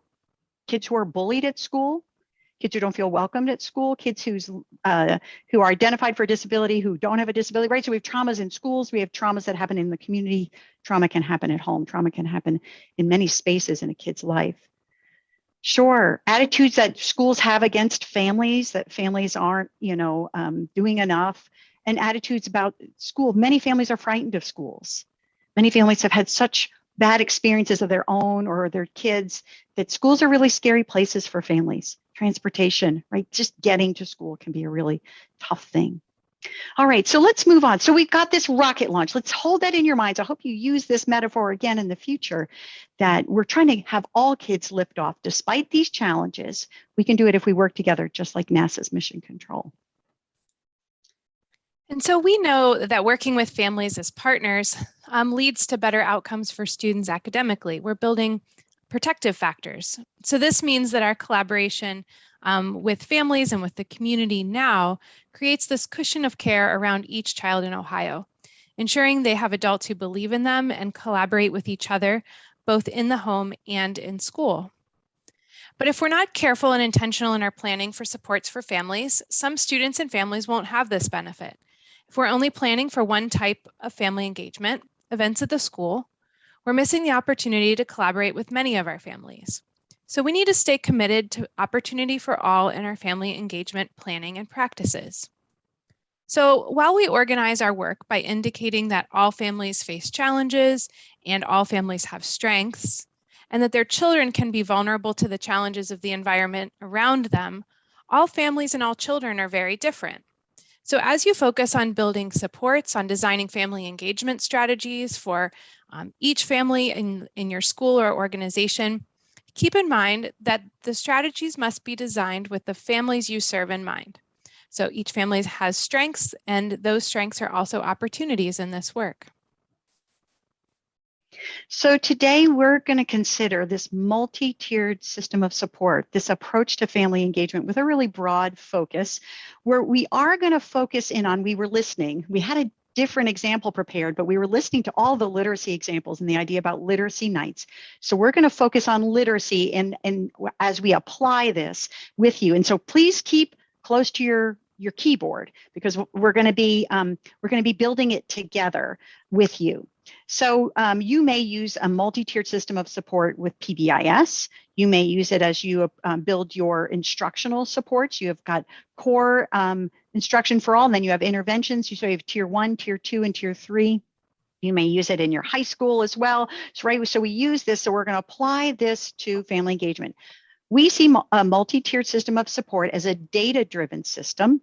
kids who are bullied at school, kids who don't feel welcomed at school, kids who are identified for a disability, who don't have a disability, right? So we have traumas in schools, we have traumas that happen in the community, trauma can happen at home, trauma can happen in many spaces in a kid's life. Sure, attitudes that schools have against families, that families aren't, doing enough, and attitudes about school. Many families are frightened of schools. Many families have had such bad experiences of their own or their kids that schools are really scary places for families. Transportation, right? Just getting to school can be a really tough thing. All right, so let's move on. So we've got this rocket launch. Let's hold that in your minds. I hope you use this metaphor again in the future, that we're trying to have all kids lift off. Despite these challenges, we can do it if we work together, just like NASA's mission control. And so we know that working with families as partners leads to better outcomes for students academically. We're building protective factors. So this means that our collaboration with families and with the community now creates this cushion of care around each child in Ohio, ensuring they have adults who believe in them and collaborate with each other, both in the home and in school. But if we're not careful and intentional in our planning for supports for families, some students and families won't have this benefit. If we're only planning for one type of family engagement, events at the school, we're missing the opportunity to collaborate with many of our families. So we need to stay committed to opportunity for all in our family engagement planning and practices. So while we organize our work by indicating that all families face challenges and all families have strengths, and that their children can be vulnerable to the challenges of the environment around them, all families and all children are very different. So as you focus on building supports, on designing family engagement strategies for each family in your school or organization, keep in mind that the strategies must be designed with the families you serve in mind. So each family has strengths, and those strengths are also opportunities in this work. So today we're going to consider this multi-tiered system of support, this approach to family engagement with a really broad focus, where we are going to focus in on, we were listening, we had a different example prepared, but we were listening to all the literacy examples and the idea about literacy nights. So we're going to focus on literacy and as we apply this with you. And so please keep close to your keyboard, because we're going to be building it together with you. So you may use a multi-tiered system of support with PBIS. You may use it as you build your instructional supports. You have got core instruction for all, and then you have interventions. So you have tier 1, tier 2, and tier 3. You may use it in your high school as well. So we use this, so we're going to apply this to family engagement. We see a multi-tiered system of support as a data-driven system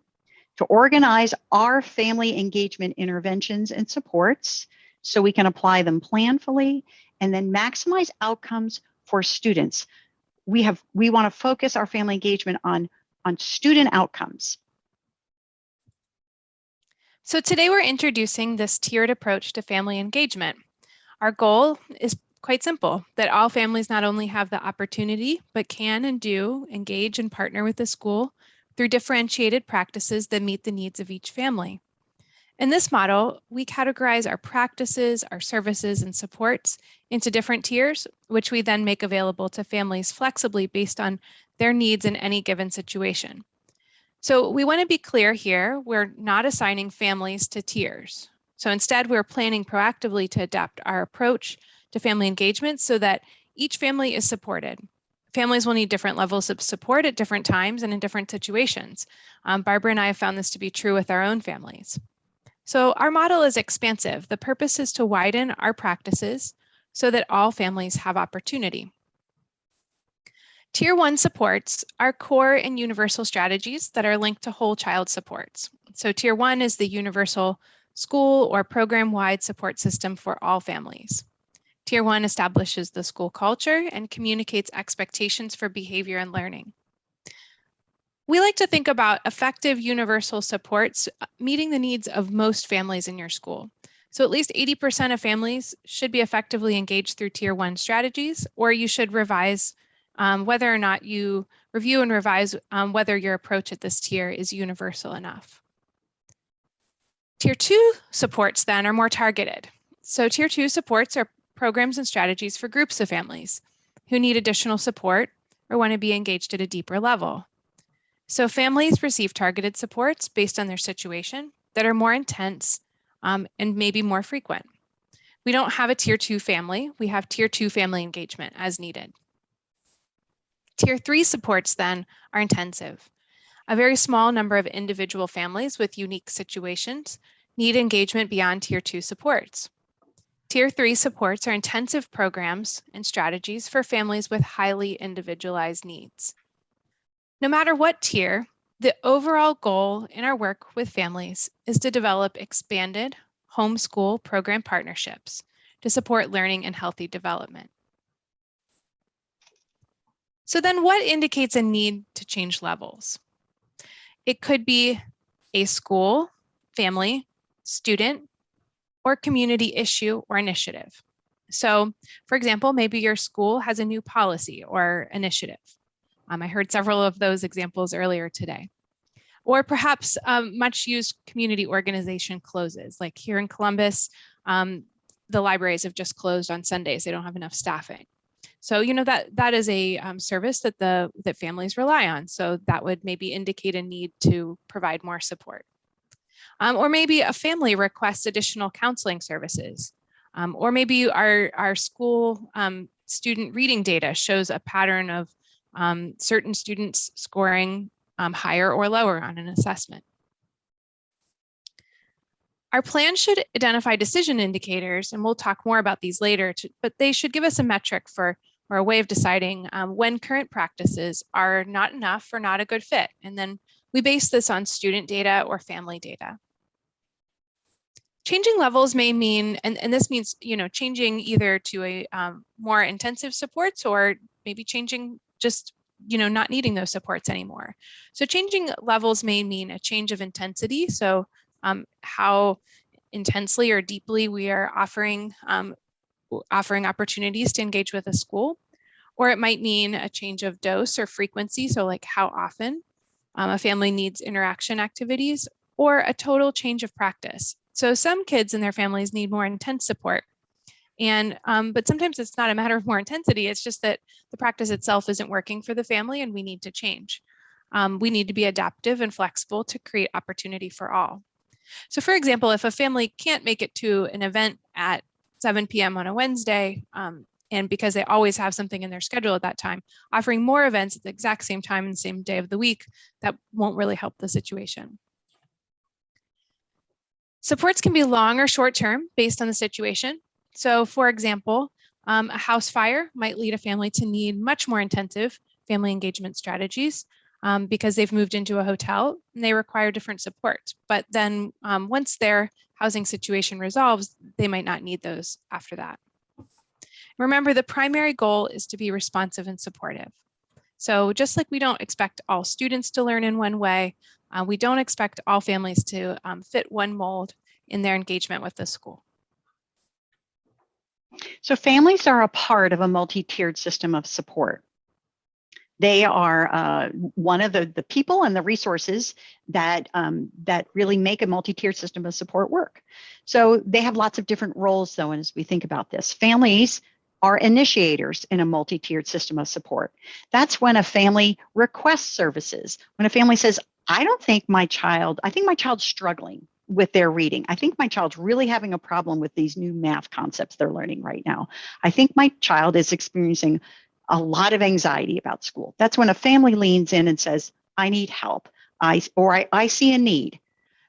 to organize our family engagement interventions and supports so we can apply them planfully and then maximize outcomes for students. We want to focus our family engagement on student outcomes. So today we're introducing this tiered approach to family engagement. Our goal is quite simple, that all families not only have the opportunity, but can and do engage and partner with the school through differentiated practices that meet the needs of each family. In this model, we categorize our practices, our services, and supports into different tiers, which we then make available to families flexibly based on their needs in any given situation. So we want to be clear here, we're not assigning families to tiers. So instead, we're planning proactively to adapt our approach to family engagement so that each family is supported. Families will need different levels of support at different times and in different situations. Barbara and I have found this to be true with our own families. So our model is expansive. The purpose is to widen our practices so that all families have opportunity. Tier 1 supports are core and universal strategies that are linked to whole child supports. So Tier 1 is the universal school or program-wide support system for all families. Tier 1 establishes the school culture and communicates expectations for behavior and learning. We like to think about effective universal supports meeting the needs of most families in your school. So at least 80% of families should be effectively engaged through Tier 1 strategies, or you should revise whether or not you review and revise whether your approach at this tier is universal enough. Tier 2 supports then are more targeted. So Tier 2 supports are programs and strategies for groups of families who need additional support or want to be engaged at a deeper level. So families receive targeted supports based on their situation that are more intense and maybe more frequent. We don't have a Tier 2 family, we have Tier 2 family engagement as needed. Tier 3 supports then are intensive. A very small number of individual families with unique situations need engagement beyond Tier 2 supports. Tier 3 supports are intensive programs and strategies for families with highly individualized needs. No matter what tier, the overall goal in our work with families is to develop expanded homeschool program partnerships to support learning and healthy development. So then what indicates a need to change levels? It could be a school, family, student, or community issue or initiative. So for example, maybe your school has a new policy or initiative. I heard several of those examples earlier today. Or perhaps much used community organization closes, like here in Columbus, the libraries have just closed on Sundays. They don't have enough staffing. So, you know, that is a service that families rely on. So that would maybe indicate a need to provide more support. Or maybe a family requests additional counseling services. Or maybe our school student reading data shows a pattern of certain students scoring higher or lower on an assessment. Our plan should identify decision indicators, and we'll talk more about these later, but they should give us a metric or a way of deciding when current practices are not enough or not a good fit. And then we base this on student data or family data. Changing levels may mean, and this means, you know, changing either to a more intensive supports or maybe changing just, you know, not needing those supports anymore. So changing levels may mean a change of intensity. So how intensely or deeply we are offering opportunities to engage with a school, or it might mean a change of dose or frequency. So like how often a family needs interaction activities, or a total change of practice. So some kids and their families need more intense support. And but sometimes it's not a matter of more intensity. It's just that the practice itself isn't working for the family and we need to change. We need to be adaptive and flexible to create opportunity for all. So for example, if a family can't make it to an event at 7 p.m. on a Wednesday, and because they always have something in their schedule at that time, offering more events at the exact same time and the same day of the week, that won't really help the situation. Supports can be long or short term based on the situation. So for example, a house fire might lead a family to need much more intensive family engagement strategies because they've moved into a hotel and they require different supports. But then once their housing situation resolves, they might not need those after that. Remember, the primary goal is to be responsive and supportive. So just like we don't expect all students to learn in one way, we don't expect all families to fit one mold in their engagement with the school. So families are a part of a multi-tiered system of support. They are one of the people and the resources that really make a multi-tiered system of support work. So they have lots of different roles, though, and as we think about this, families are initiators in a multi-tiered system of support. That's when a family requests services. When a family says, I think my child's struggling with their reading. I think my child's really having a problem with these new math concepts they're learning right now. I think my child is experiencing a lot of anxiety about school. That's when a family leans in and says, I need help, I see a need.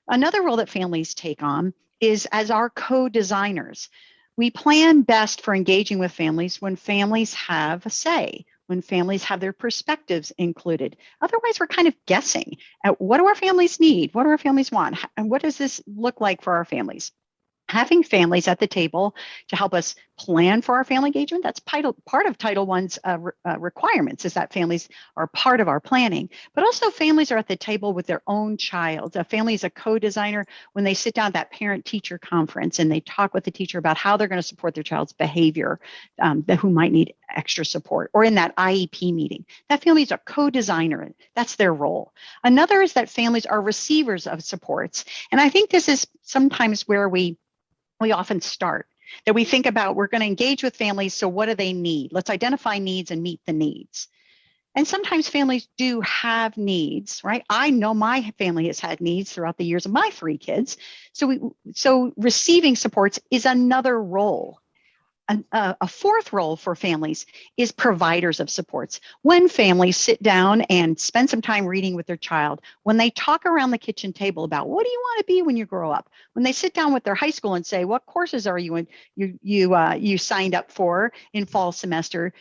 Another role that families take on is as our co-designers. We plan best for engaging with families when families have a say, when families have their perspectives included. Otherwise, we're kind of guessing at what do our families need? What do our families want? And what does this look like for our families? Having families at the table to help us plan for our family engagement, that's part of Title I's requirements, is that families are part of our planning. But also families are at the table with their own child. A family is a co-designer when they sit down at that parent-teacher conference and they talk with the teacher about how they're going to support their child's behavior, who might need extra support, or in that IEP meeting. That family is a co-designer. That's their role. Another is that families are receivers of supports. And I think this is sometimes where we often start, that we think about, we're going to engage with families, so what do they need? Let's identify needs and meet the needs. And sometimes families do have needs, right? I know my family has had needs throughout the years of my 3 kids. So receiving supports is another role. A fourth role for families is providers of supports. When families sit down and spend some time reading with their child, when they talk around the kitchen table about what do you want to be when you grow up, when they sit down with their high school and say, what courses are you in, you signed up for in fall semester,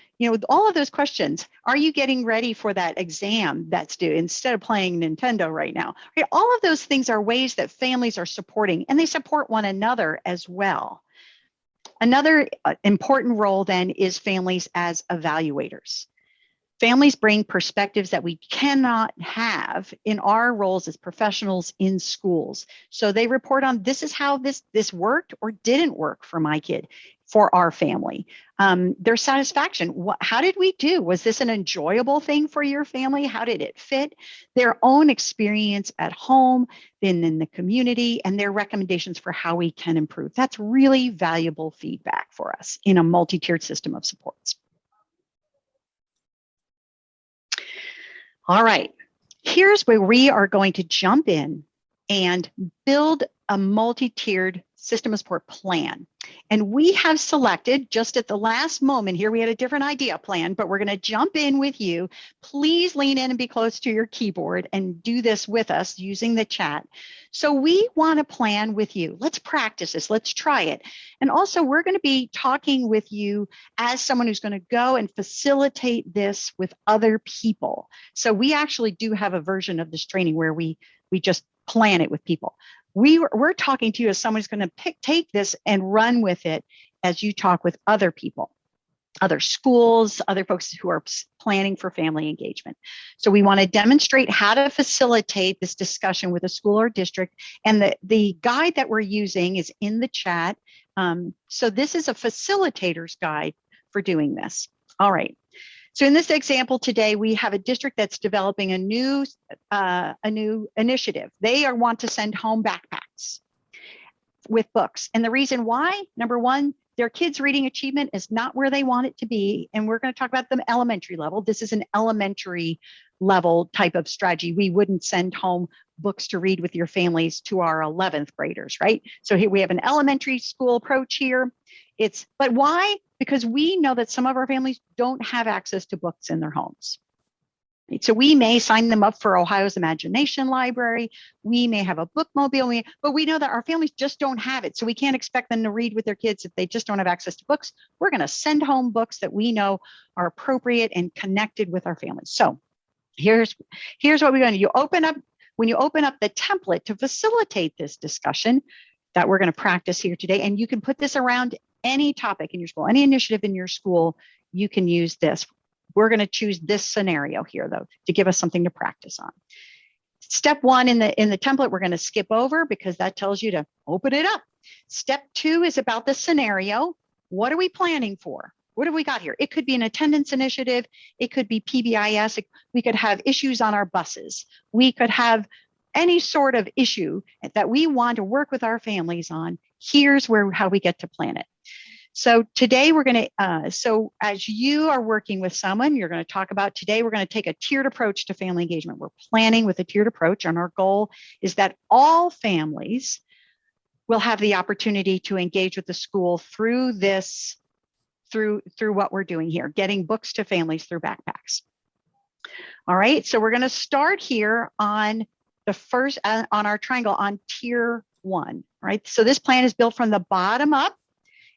all of those questions. Are you getting ready for that exam that's due instead of playing Nintendo right now? Okay, all of those things are ways that families are supporting, and they support one another as well. Another important role then is families as evaluators. Families bring perspectives that we cannot have in our roles as professionals in schools. So they report on, this is how this worked or didn't work for my kid, for our family. Their satisfaction, how did we do? Was this an enjoyable thing for your family? How did it fit? Their own experience at home, then in the community, and their recommendations for how we can improve. That's really valuable feedback for us in a multi-tiered system of supports. All right, here's where we are going to jump in and build a multi-tiered system of support plan. And we have selected, just at the last moment here, we had a different idea plan, but we're going to jump in with you. Please lean in and be close to your keyboard and do this with us using the chat. So we want to plan with you. Let's practice this. Let's try it. And also, we're going to be talking with you as someone who's going to go and facilitate this with other people. So we actually do have a version of this training where we just plan it with people. We're talking to you as someone who's going to take this and run with it as you talk with other people, other schools, other folks who are planning for family engagement. So we want to demonstrate how to facilitate this discussion with a school or district. And the guide that we're using is in the chat. So this is a facilitator's guide for doing this. All right. So in this example today, we have a district that's developing a new initiative. They want to send home backpacks with books. And the reason why, number one, their kids' reading achievement is not where they want it to be. And we're going to talk about the elementary level. This is an elementary level type of strategy. We wouldn't send home books to read with your families to our 11th graders, right? So here we have an elementary school approach here. But why? Because we know that some of our families don't have access to books in their homes. Right? So we may sign them up for Ohio's Imagination Library. We may have a bookmobile, but we know that our families just don't have it. So we can't expect them to read with their kids if they just don't have access to books. We're going to send home books that we know are appropriate and connected with our families. So here's what we're going to do. When you open up the template to facilitate this discussion that we're going to practice here today, and you can put this around any topic in your school, any initiative in your school, you can use this. We're going to choose this scenario here, though, to give us something to practice on. Step one in the template, we're going to skip over because that tells you to open it up. Step two is about the scenario. What are we planning for? What have we got here? It could be an attendance initiative. It could be PBIS. We could have issues on our buses. We could have any sort of issue that we want to work with our families on. Here's how we get to plan it. So today we're going to, so as you are working with someone, you're going to talk about today, we're going to take a tiered approach to family engagement. We're planning with a tiered approach, and our goal is that all families will have the opportunity to engage with the school through this, through what we're doing here, getting books to families through backpacks. All right, so we're going to start here on the first, on our triangle on tier one, right? So this plan is built from the bottom up.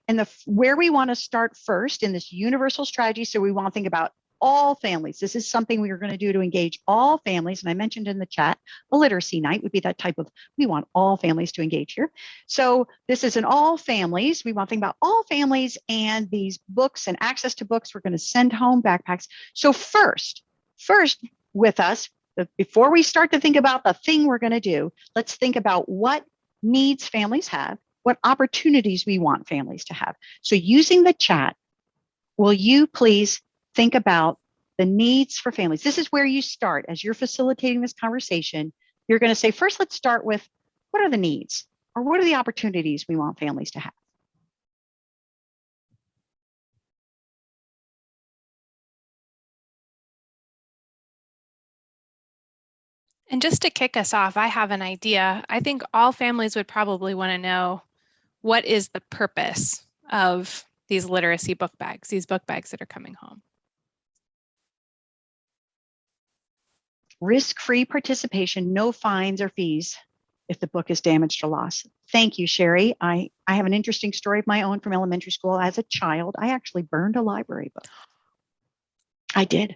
And where we want to start first in this universal strategy, so we want to think about all families. This is something we are going to do to engage all families. And I mentioned in the chat, a literacy night would be that type of, we want all families to engage here. So this is an all families. We want to think about all families and these books and access to books. We're going to send home backpacks. So first with us, before we start to think about the thing we're going to do, let's think about what needs families have, what opportunities we want families to have. So using the chat, will you please think about the needs for families? This is where you start. As you're facilitating this conversation, you're going to say, first, let's start with what are the needs, or what are the opportunities we want families to have? And just to kick us off, I have an idea. I think all families would probably want to know, what is the purpose of these literacy book bags, these book bags that are coming home? Risk-free participation, no fines or fees if the book is damaged or lost. Thank you, Sherry. I have an interesting story of my own from elementary school. As a child, I actually burned a library book. I did.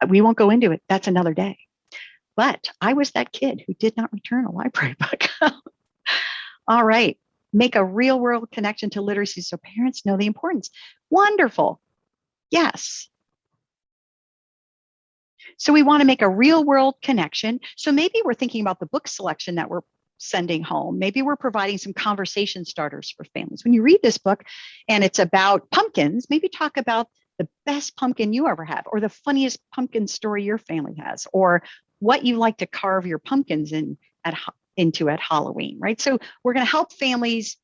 We won't go into it. That's another day. But I was that kid who did not return a library book. All right. Make a real world connection to literacy so parents know the importance. Wonderful. Yes. So we want to make a real world connection. So maybe we're thinking about the book selection that we're sending home. Maybe we're providing some conversation starters for families. When you read this book and it's about pumpkins, maybe talk about the best pumpkin you ever have, or the funniest pumpkin story your family has, or what you like to carve your pumpkins into at Halloween, right? So we're going to help families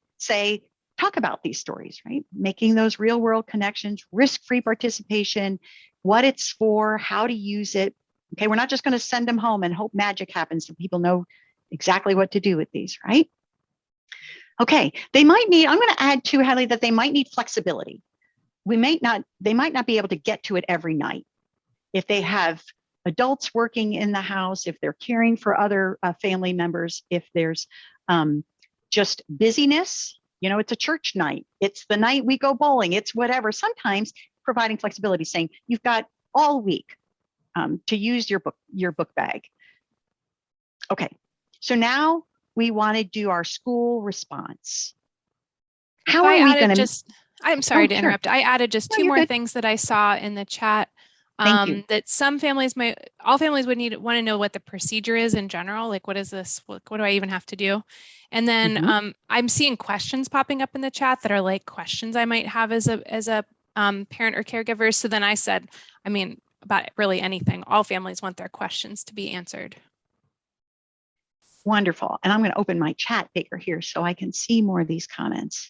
talk about these stories, right? Making those real world connections, risk-free participation, what it's for, how to use it. Okay, we're not just going to send them home and hope magic happens so people know exactly what to do with these, right? Okay, they might need, I'm going to add to Hadley that they might need flexibility. They might not be able to get to it every night. If they have adults working in the house, if they're caring for other family members, if there's just busyness, you know, it's a church night, it's the night we go bowling, it's whatever. Sometimes providing flexibility, saying you've got all week to use your book bag. Okay, so now we want to do our school response. How are we going to? I'm sorry to sure. interrupt. I added just No, two you're more good. things that I saw in the chat. Thank you. That some families all families would want to know what the procedure is in general. Like, what is this? What do I even have to do? And then I'm seeing questions popping up in the chat that are like questions I might have as a parent or caregiver. So then I said, I mean, about really anything. All families want their questions to be answered. Wonderful. And I'm going to open my chat bigger here so I can see more of these comments.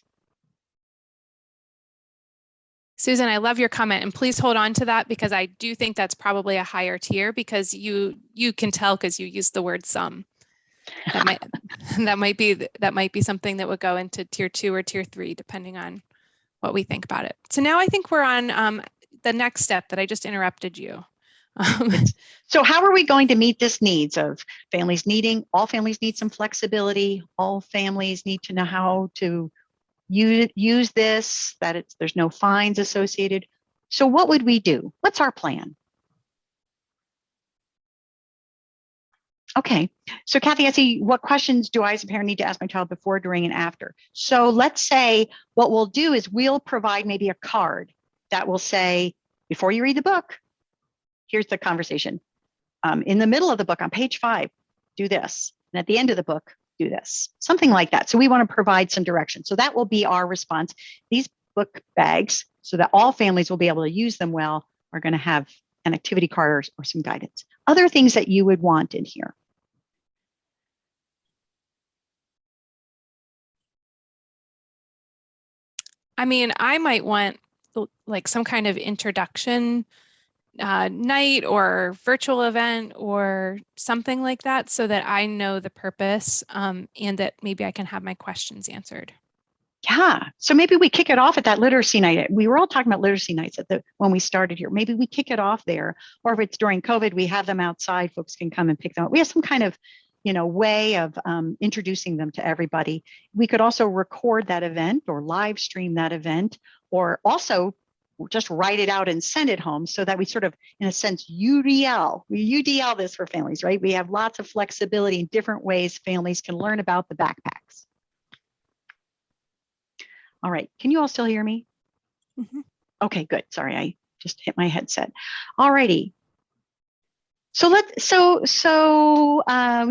Susan, I love your comment, and please hold on to that, because I do think that's probably a higher tier, because you can tell because you used the word some. That might be something that would go into tier 2 or tier 3, depending on what we think about it. So now I think we're on the next step that I just interrupted you. So how are we going to meet this needs of families all families need some flexibility. All families need to know how to use this, that there's no fines associated. So what would we do? What's our plan? Okay, so Kathy, I see, what questions do I as a parent need to ask my child before, during, and after? So let's say what we'll do is we'll provide maybe a card that will say, before you read the book, here's the conversation. In the middle of the book on page 5, do this. And at the end of the book, do this. Something like that. So we want to provide some direction. So that will be our response. These book bags, so that all families will be able to use them well, are going to have an activity card or some guidance. Other things that you would want in here. I mean, I might want like some kind of introduction night or virtual event or something like that, so that I know the purpose and that maybe I can have my questions answered. Yeah, so maybe we kick it off at that literacy night. We were all talking about literacy nights when we started here. Maybe we kick it off there, or if it's during COVID, we have them outside. Folks can come and pick them up. We have some kind of, way of introducing them to everybody. We could also record that event or live stream that event, or also just write it out and send it home, so that we sort of, in a sense, UDL this for families, right? We have lots of flexibility in different ways families can learn about the backpacks. All right, can you all still hear me? Mm-hmm. Okay, good. Sorry, I just hit my headset. All righty. So we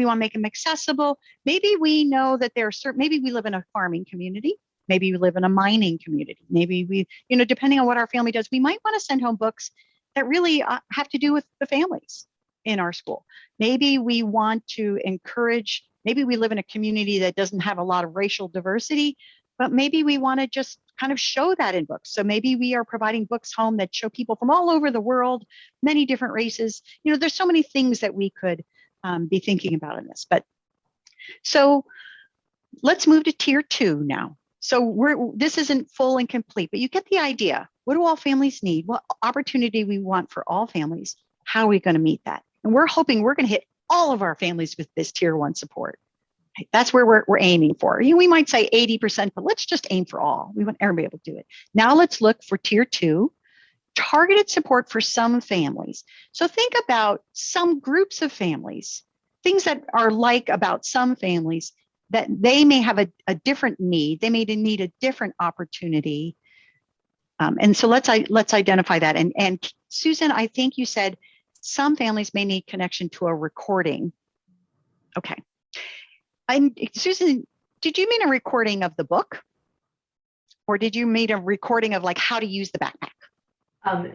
want to make them accessible. Maybe we know that there are certain, maybe we live in a farming community. Maybe we live in a mining community. Maybe we, depending on what our family does, we might want to send home books that really have to do with the families in our school. Maybe we want to encourage, maybe we live in a community that doesn't have a lot of racial diversity, but maybe we want to just kind of show that in books. So maybe we are providing books home that show people from all over the world, many different races. There's so many things that we could be thinking about in this. But so let's move to tier 2 now. So this isn't full and complete, but you get the idea. What do all families need? What opportunity we want for all families? How are we going to meet that? And we're hoping we're going to hit all of our families with this tier 1 support. That's where we're aiming for. We might say 80%, but let's just aim for all. We want everybody able to do it. Now let's look for tier 2, targeted support for some families. So think about some groups of families, things that are like about some families, that they may have a different need. They may need a different opportunity. And so let's identify that. And Susan, I think you said some families may need connection to a recording. Okay. Susan, did you mean a recording of the book? Or did you mean a recording of like how to use the backpack?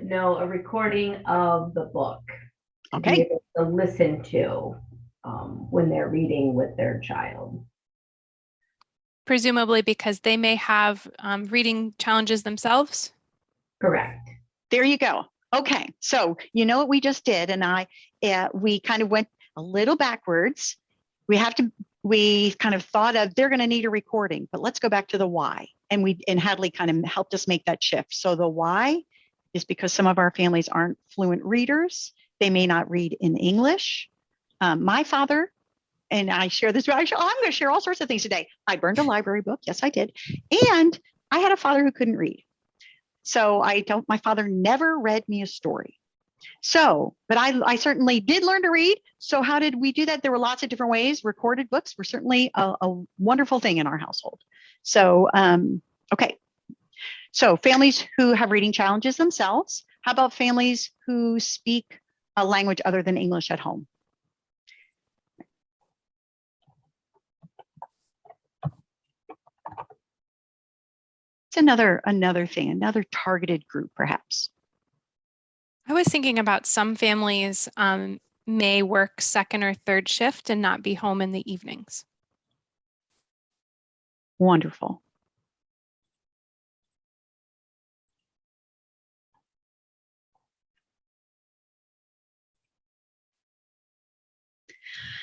No, a recording of the book. Okay. To be able to listen to when they're reading with their child. Presumably because they may have reading challenges themselves? Correct. There you go. Okay, so you know what we just did, and we kind of went a little backwards. We kind of thought of they're going to need a recording, but let's go back to the why. And Hadley kind of helped us make that shift. So the why is because some of our families aren't fluent readers. They may not read in English. My father, and I share this, I'm going to share all sorts of things today. I burned a library book. Yes, I did. And I had a father who couldn't read. So my father never read me a story. So, but I certainly did learn to read. So how did we do that? There were lots of different ways. Recorded books were certainly a wonderful thing in our household. So, okay. So families who have reading challenges themselves. How about families who speak a language other than English at home? It's another thing, another targeted group, perhaps. I was thinking about some families may work second or third shift and not be home in the evenings. Wonderful.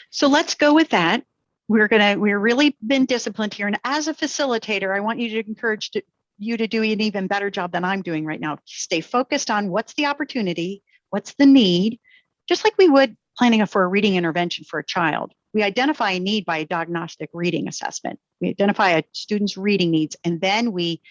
So let's go with that. We're really been disciplined here. And as a facilitator, I want you to encourage you to do an even better job than I'm doing right now. Stay focused on what's the opportunity, what's the need, just like we would planning for a reading intervention for a child. We identify a need by a diagnostic reading assessment. We identify a student's reading needs, and then we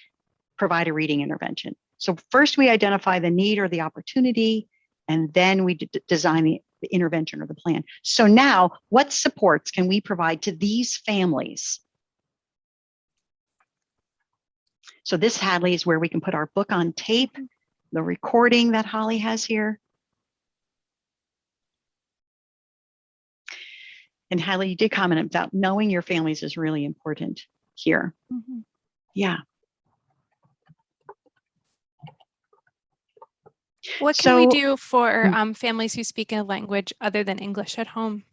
provide a reading intervention. So first we identify the need or the opportunity, and then we design the intervention or the plan. So now, what supports can we provide to these families? So this, Hadley, is where we can put our book on tape, the recording that Holly has here. And Hadley, you did comment about knowing your families is really important here. Mm-hmm. Yeah. What can we do for families who speak a language other than English at home?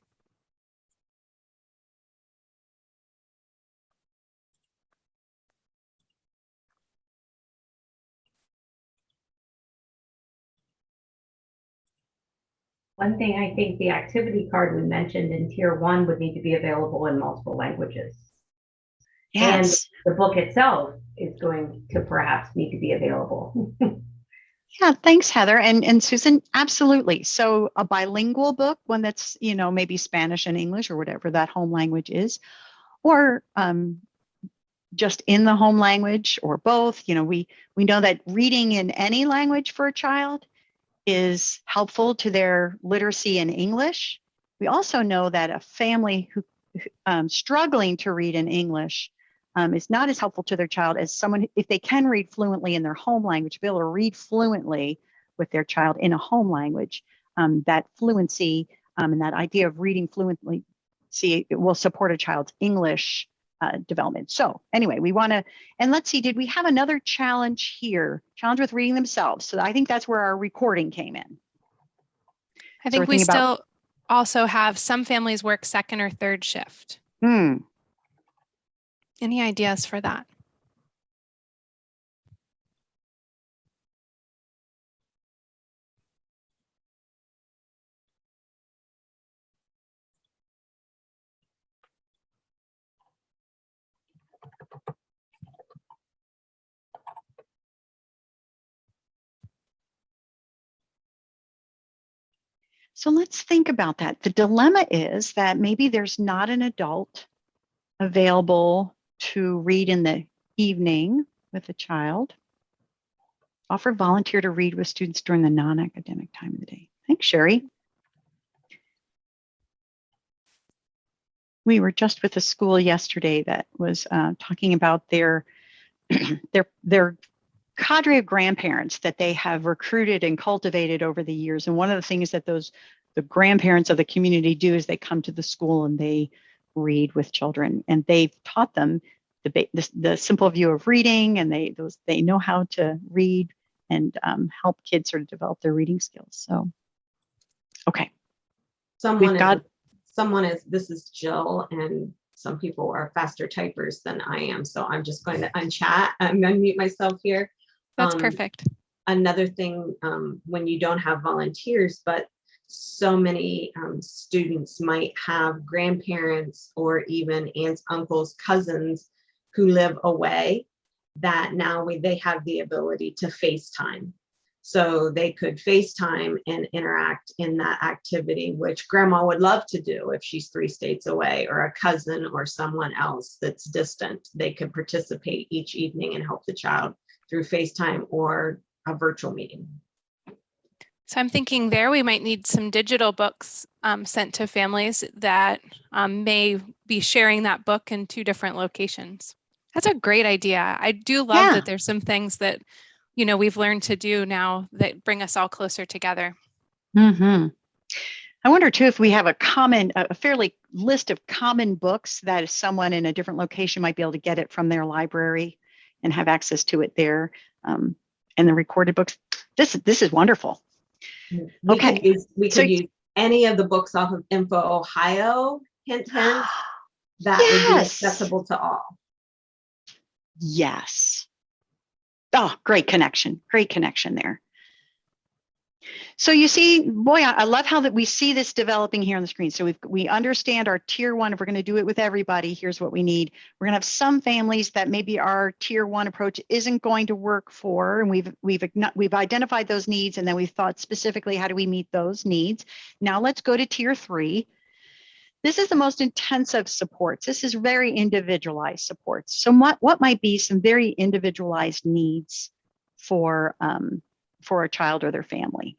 One thing, I think the activity card we mentioned in tier 1 would need to be available in multiple languages. Yes. And the book itself is going to perhaps need to be available. Yeah, thanks, Heather. And Susan, absolutely. So a bilingual book, one that's, maybe Spanish and English or whatever that home language is, or just in the home language or both. We know that reading in any language for a child is helpful to their literacy in English. We also know that a family who struggling to read in English is not as helpful to their child as someone, if they can read fluently in their home language, be able to read fluently with their child in a home language. That fluency and that idea of reading fluently, it will support a child's English development. So anyway, we want to, and let's see, did we have another challenge here? Challenge with reading themselves. So I think that's where our recording came in. I think we still also have some families work second or third shift. Any ideas for that? So let's think about that. The dilemma is that maybe there's not an adult available to read in the evening with a child. Offer volunteer to read with students during the non-academic time of the day. Thanks, Sherry. We were just with a school yesterday that was talking about their cadre of grandparents that they have recruited and cultivated over the years. And one of the things that the grandparents of the community do is they come to the school and they read with children, and they've taught them the simple view of reading, and they know how to read and help kids sort of develop their reading skills. So, okay. This is Jill, and some people are faster typers than I am. So I'm just going to unmute myself here. That's perfect. another thing, when you don't have volunteers, but so many students might have grandparents or even aunts, uncles, cousins who live away, that now they have the ability to FaceTime. So they could FaceTime and interact in that activity, which grandma would love to do if she's 3 states away, or a cousin or someone else that's distant. They could participate each evening and help the child through FaceTime or a virtual meeting. So I'm thinking there we might need some digital books sent to families that may be sharing that book in 2 different locations. That's a great idea. I do love that there's some things that, you know, we've learned to do now that bring us all closer together. Mm-hmm. I wonder too if we have a fairly list of common books that someone in a different location might be able to get it from their library and have access to it there. And the recorded books. This is wonderful. We could use any of the books off of Info Ohio, hint, hint, that would be accessible to all. Yes. Oh, great connection there. So you see, boy, I love how that we see this developing here on the screen. So we understand our tier 1. If we're going to do it with everybody, here's what we need. We're going to have some families that maybe our tier 1 approach isn't going to work for, and we've identified those needs, and then we've thought specifically how do we meet those needs. Now let's go to tier 3. This is the most intensive supports. This is very individualized supports. So what might be some very individualized needs for a child or their family?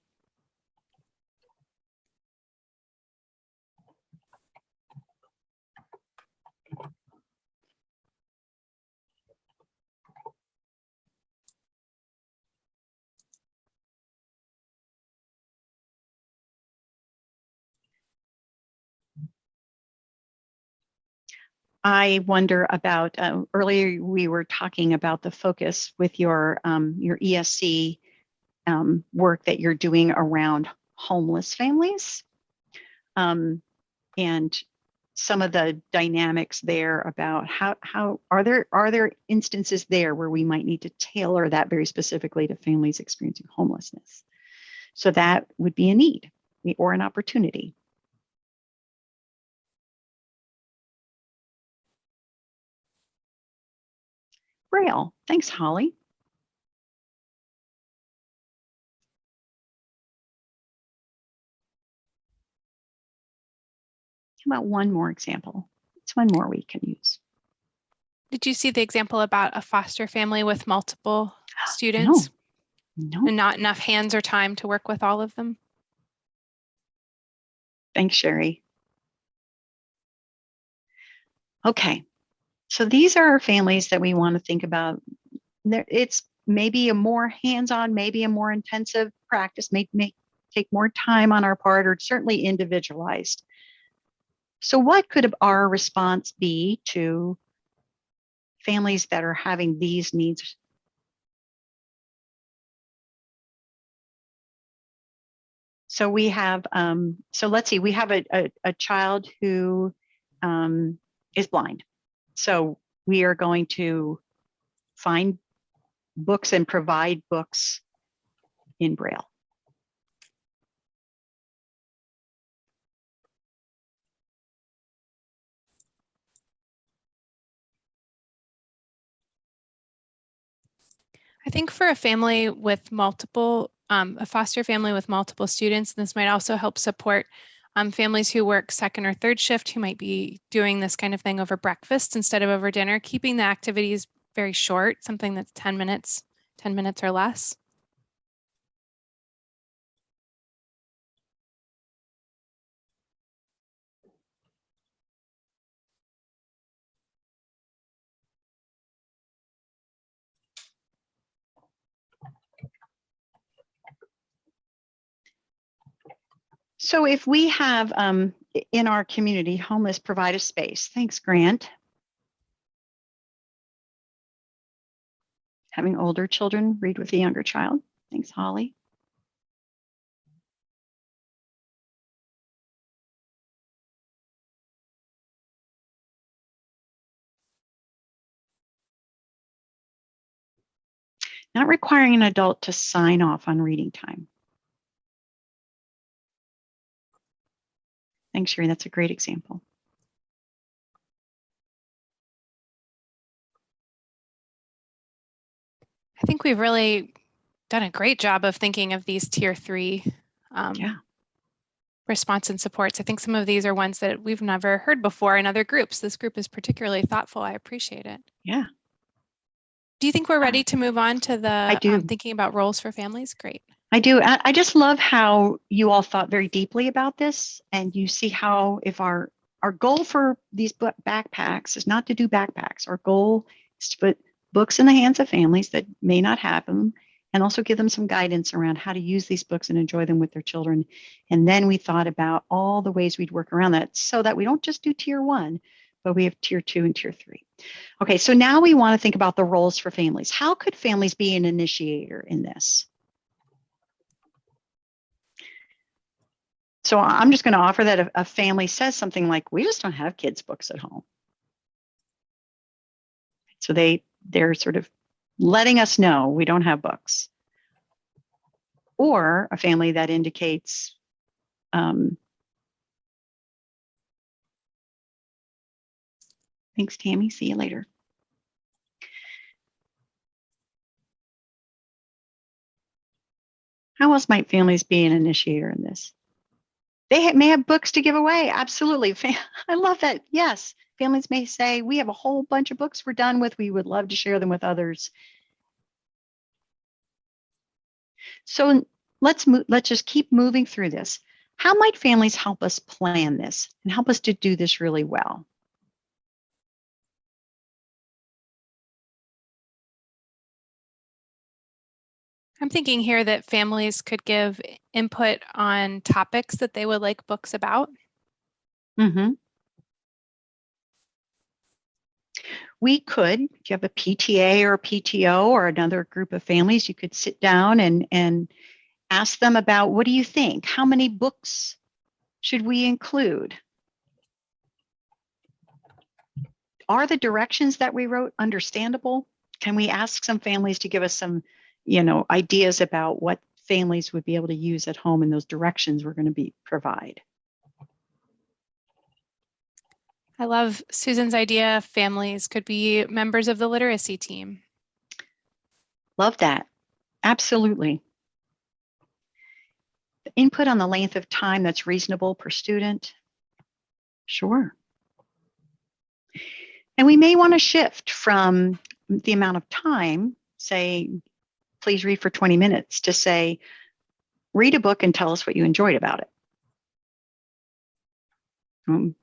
I wonder about, earlier we were talking about the focus with your ESC work that you're doing around homeless families, and some of the dynamics there about how are there instances there where we might need to tailor that very specifically to families experiencing homelessness. So that would be a need or an opportunity. Braille. Thanks, Holly. How about one more example? It's one more we can use. Did you see the example about a foster family with multiple students? No. And not enough hands or time to work with all of them? Thanks, Sherry. Okay. So these are our families that we want to think about. It's maybe a more hands-on, maybe a more intensive practice, may take more time on our part, or certainly individualized. So what could our response be to families that are having these needs? So we have, so let's see, we have a child who is blind. So we are going to find books and provide books in Braille. I think for a family with multiple, a foster family with multiple students, this might also help support families who work 2nd or 3rd shift, who might be doing this kind of thing over breakfast instead of over dinner, keeping the activities very short, something that's 10 minutes or less. So if we have in our community, homeless provide a space. Thanks, Grant. Having older children read with a younger child. Thanks, Holly. Not requiring an adult to sign off on reading time. Thanks, Sherry. That's a great example. I think we've really done a great job of thinking of these tier 3 response and supports. I think some of these are ones that we've never heard before in other groups. This group is particularly thoughtful. I appreciate it. Yeah. Do you think we're ready to move on to I the do. thinking about roles for families? Great. I do. I just love how you all thought very deeply about this, and you see how if our goal for these backpacks is not to do backpacks. Our goal is to put books in the hands of families that may not have them, and also give them some guidance around how to use these books and enjoy them with their children. And then we thought about all the ways we'd work around that so that we don't just do tier 1, but we have tier 2 and tier 3. Okay, so now we want to think about the roles for families. How could families be an initiator in this? So I'm just going to offer that a family says something like, we just don't have kids' books at home. So they're sort of letting us know we don't have books. Or a family that indicates, thanks, Tammy. See you later. How else might families be an initiator in this? They may have books to give away. Absolutely. I love that. Yes. Families may say, we have a whole bunch of books we're done with. We would love to share them with others. So let's just keep moving through this. How might families help us plan this and help us to do this really well? I'm thinking here that families could give input on topics that they would like books about. Mm-hmm. We could, if you have a PTA or a PTO or another group of families, you could sit down and ask them about, what do you think? How many books should we include? Are the directions that we wrote understandable? Can we ask some families to give us some, ideas about what families would be able to use at home in those directions we're going to provide? I love Susan's idea. Families could be members of the literacy team. Love that. Absolutely. Input on the length of time that's reasonable per student. Sure. And we may want to shift from the amount of time, say, please read for 20 minutes, to say, read a book and tell us what you enjoyed about it.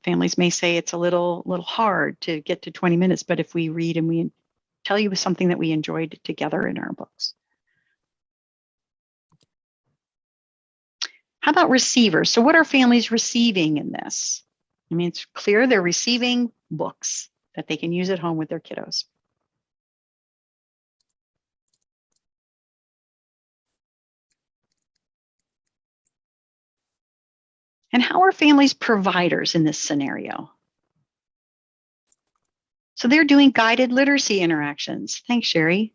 Families may say it's a little hard to get to 20 minutes, but if we read and we tell you something that we enjoyed together in our books. How about receivers? So what are families receiving in this? I mean, it's clear they're receiving books that they can use at home with their kiddos. And how are families providers in this scenario? So they're doing guided literacy interactions. Thanks, Sherry.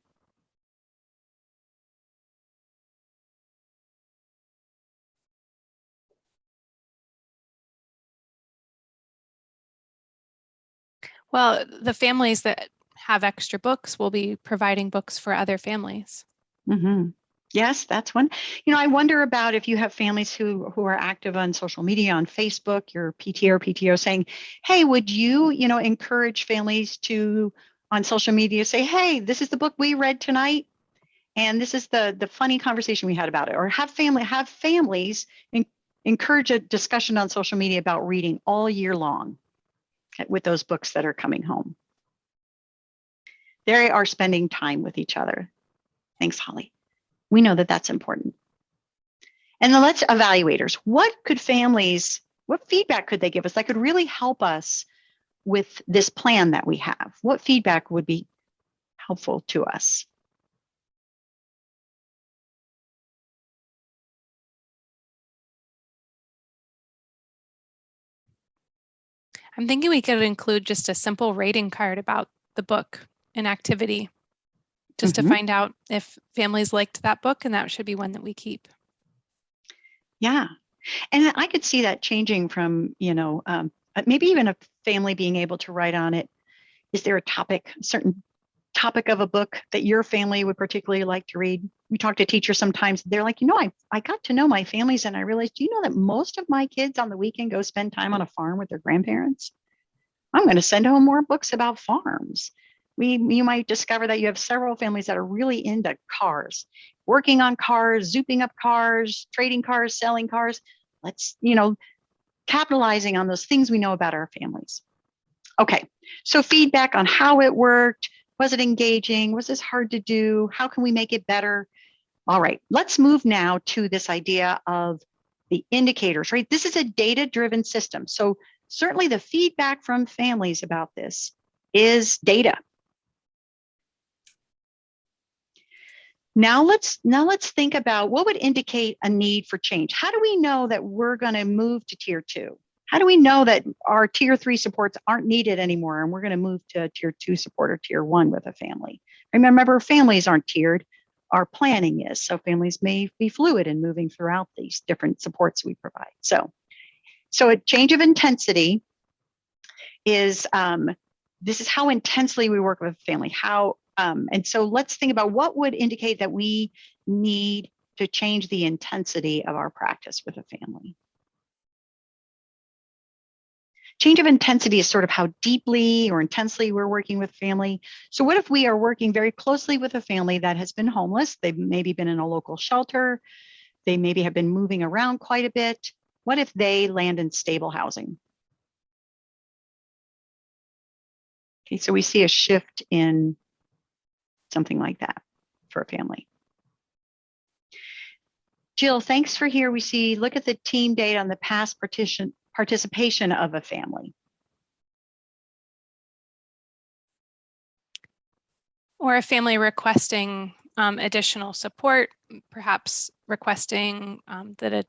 Well, the families that have extra books will be providing books for other families. Mm-hmm. Yes, that's one. I wonder about if you have families who are active on social media, on Facebook, your PTA or PTO saying, hey, would you, encourage families to, on social media, say, hey, this is the book we read tonight, and this is the funny conversation we had about it. Or have families encourage a discussion on social media about reading all year long with those books that are coming home. They are spending time with each other. Thanks, Holly. We know that that's important. And then let's evaluators. What feedback could they give us that could really help us with this plan that we have? What feedback would be helpful to us? I'm thinking we could include just a simple rating card about the book and activity. just to Mhm. find out if families liked that book, and that should be one that we keep. Yeah. And I could see that changing from, maybe even a family being able to write on it. Is there a certain topic of a book that your family would particularly like to read? We talk to teachers sometimes, they're like, I got to know my families and I realized, do you know that most of my kids on the weekend go spend time on a farm with their grandparents? I'm going to send home more books about farms. You might discover that you have several families that are really into cars, working on cars, zooping up cars, trading cars, selling cars. Let's, capitalizing on those things we know about our families. Okay, so feedback on how it worked. Was it engaging? Was this hard to do? How can we make it better? All right, let's move now to this idea of the indicators, right? This is a data-driven system. So certainly the feedback from families about this is data. Now let's think about what would indicate a need for change. How do we know that we're going to move to tier 2? How do we know that our tier 3 supports aren't needed anymore and we're going to move to tier 2 support or tier 1 with a family? Remember, families aren't tiered. Our planning is. So families may be fluid in moving throughout these different supports we provide. So a change of intensity is, this is how intensely we work with a family. And so let's think about what would indicate that we need to change the intensity of our practice with a family. Change of intensity is sort of how deeply or intensely we're working with family. So what if we are working very closely with a family that has been homeless? They've maybe been in a local shelter. They maybe have been moving around quite a bit. What if they land in stable housing? Okay, so we see a shift in something like that for a family. Jill, thanks for here. We see, look at the team data on the past participation of a family. Or a family requesting additional support, perhaps requesting that a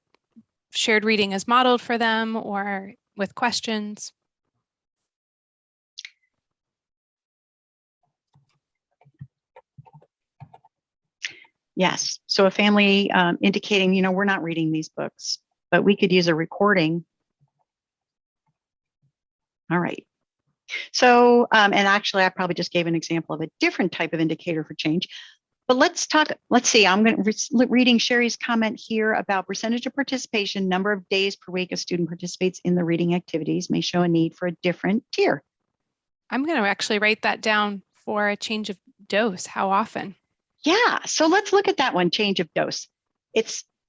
shared reading is modeled for them or with questions. Yes, so a family indicating, we're not reading these books, but we could use a recording. All right. So, and actually I probably just gave an example of a different type of indicator for change, but let's see, I'm going to reading Sherry's comment here about percentage of participation, number of days per week a student participates in the reading activities may show a need for a different tier. I'm going to actually write that down for a change of dose. How often? Yeah, so let's look at that one, change of dose.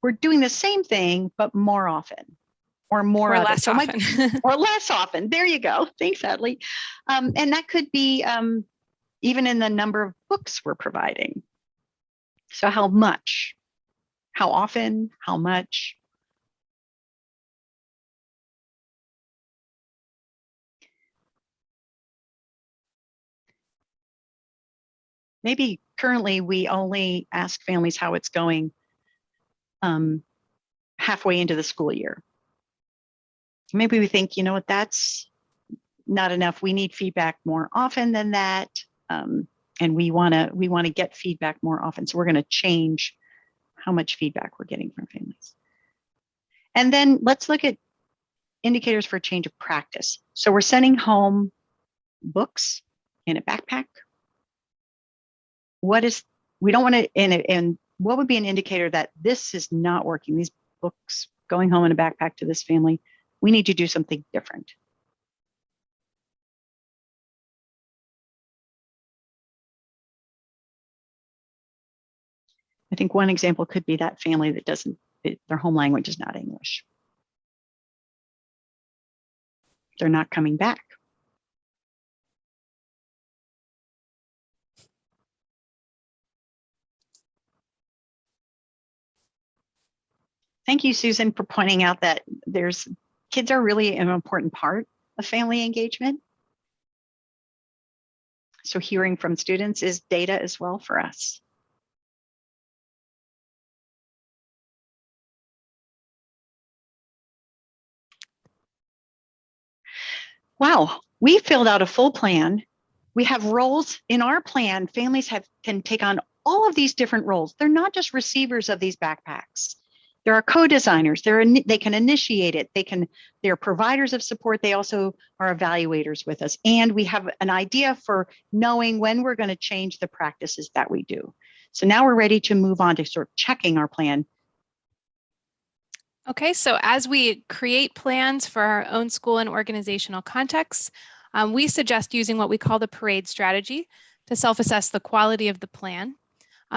We're doing the same thing, but more often. Or more or of less it. So often. or less often. There you go. Thanks, Hadley. And that could be even in the number of books we're providing. So how much? How often? How much? Maybe currently we only ask families how it's going halfway into the school year. Maybe we think, that's not enough. We need feedback more often than that. And we want to get feedback more often. So we're going to change how much feedback we're getting from families. And then let's look at indicators for change of practice. So we're sending home books in a backpack. We don't want to, and what would be an indicator that this is not working? These books going home in a backpack to this family, we need to do something different. I think one example could be that family that their home language is not English. They're not coming back. Thank you, Susan, for pointing out that kids are really an important part of family engagement. So hearing from students is data as well for us. Wow, we filled out a full plan. We have roles in our plan. Families can take on all of these different roles. They're not just receivers of these backpacks. There are co-designers. They can initiate it. They're providers of support. They also are evaluators with us. And we have an idea for knowing when we're going to change the practices that we do. So now we're ready to move on to sort of checking our plan. Okay, so as we create plans for our own school and organizational contexts, we suggest using what we call the parade strategy to self-assess the quality of the plan.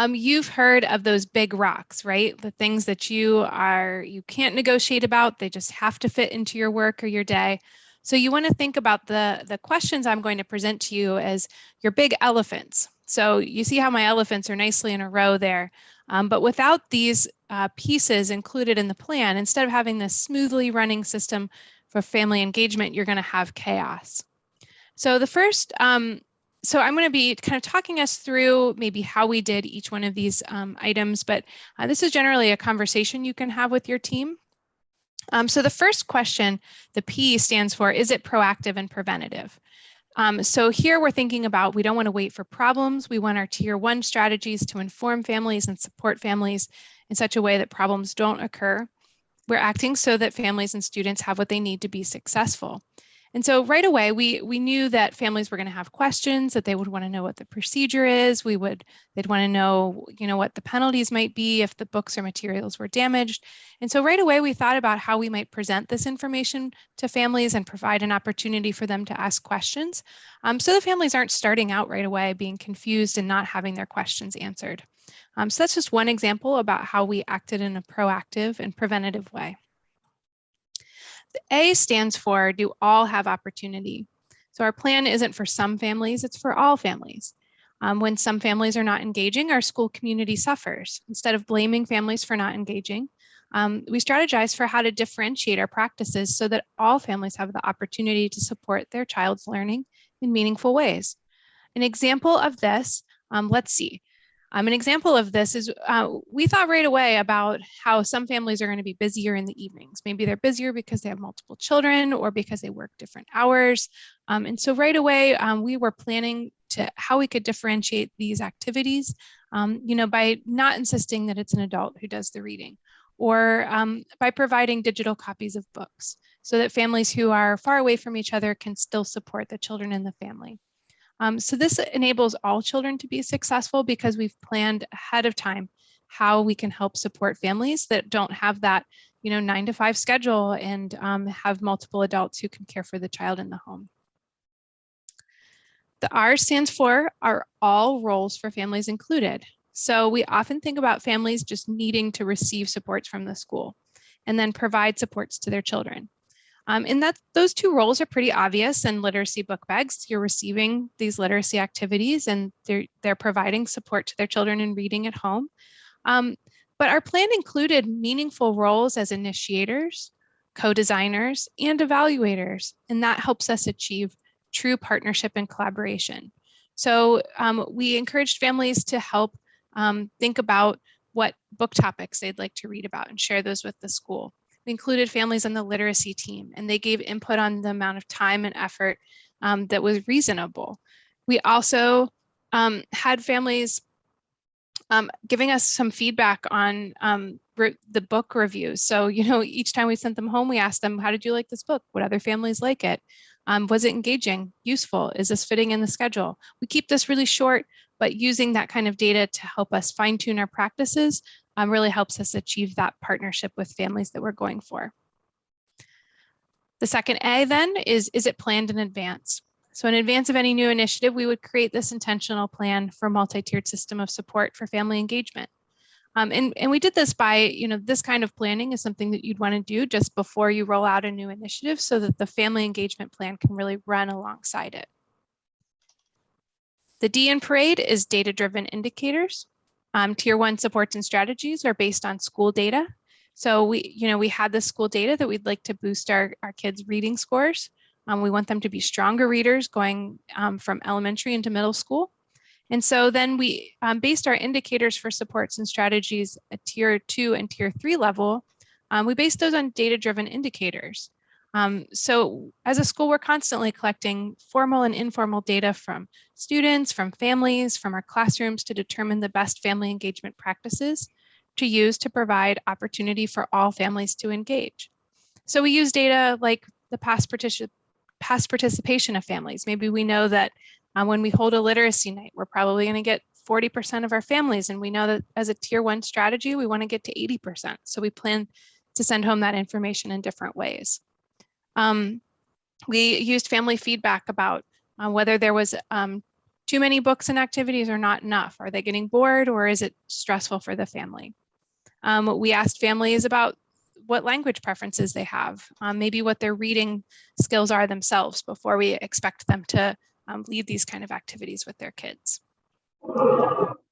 You've heard of those big rocks, right? The things that you can't negotiate about, they just have to fit into your work or your day. So you want to think about the questions I'm going to present to you as your big elephants. So you see how my elephants are nicely in a row there. But without these pieces included in the plan, instead of having this smoothly running system for family engagement, you're going to have chaos. So the first, so I'm going to be kind of talking us through maybe how we did each one of these items, but this is generally a conversation you can have with your team. So the first question, the P stands for, is it proactive and preventative? So here we're thinking about, we don't want to wait for problems. We want our tier 1 strategies to inform families and support families in such a way that problems don't occur. We're acting so that families and students have what they need to be successful. And so right away, we knew that families were going to have questions, that they would want to know what the procedure is. They'd want to know, what the penalties might be if the books or materials were damaged. And so right away, we thought about how we might present this information to families and provide an opportunity for them to ask questions. So the families aren't starting out right away being confused and not having their questions answered. So that's just one example about how we acted in a proactive and preventative way. The A stands for, do all have opportunity? So our plan isn't for some families, it's for all families. When some families are not engaging, our school community suffers. Instead of blaming families for not engaging, we strategize for how to differentiate our practices so that all families have the opportunity to support their child's learning in meaningful ways. An example of this, let's see. An example of this is we thought right away about how some families are going to be busier in the evenings. Maybe they're busier because they have multiple children or because they work different hours. And so right away, we were planning to how we could differentiate these activities, by not insisting that it's an adult who does the reading, or by providing digital copies of books so that families who are far away from each other can still support the children in the family. So this enables all children to be successful because we've planned ahead of time how we can help support families that don't have that 9 to 5 schedule and have multiple adults who can care for the child in the home. The R stands for, are all roles for families included? So we often think about families just needing to receive supports from the school and then provide supports to their children. And those two roles are pretty obvious in literacy book bags. You're receiving these literacy activities and they're providing support to their children in reading at home. But our plan included meaningful roles as initiators, co-designers, and evaluators, and that helps us achieve true partnership and collaboration. So we encouraged families to help think about what book topics they'd like to read about and share those with the school. We included families on the literacy team, and they gave input on the amount of time and effort that was reasonable. We also had families giving us some feedback on the book reviews. So, each time we sent them home, we asked them, how did you like this book? Would other families like it? Was it engaging, useful? Is this fitting in the schedule? We keep this really short, but using that kind of data to help us fine tune our practices really helps us achieve that partnership with families that we're going for. The second A then is it planned in advance? So in advance of any new initiative, we would create this intentional plan for a multi-tiered system of support for family engagement. And we did this by, this kind of planning is something that you'd want to do just before you roll out a new initiative so that the family engagement plan can really run alongside it. The D in parade is data-driven indicators. Tier 1 supports and strategies are based on school data. So we had this school data that we'd like to boost our kids' reading scores. We want them to be stronger readers going from elementary into middle school. And so then we based our indicators for supports and strategies at tier 2 and tier 3 level. We based those on data-driven indicators. So as a school, we're constantly collecting formal and informal data from students, from families, from our classrooms to determine the best family engagement practices to use to provide opportunity for all families to engage. So we use data like the past participation of families. Maybe we know that when we hold a literacy night, we're probably going to get 40% of our families. And we know that as a tier 1 strategy, we want to get to 80%. So we plan to send home that information in different ways. We used family feedback about whether there was too many books and activities or not enough. Are they getting bored or is it stressful for the family? We asked families about what language preferences they have, maybe what their reading skills are themselves before we expect them to lead these kind of activities with their kids.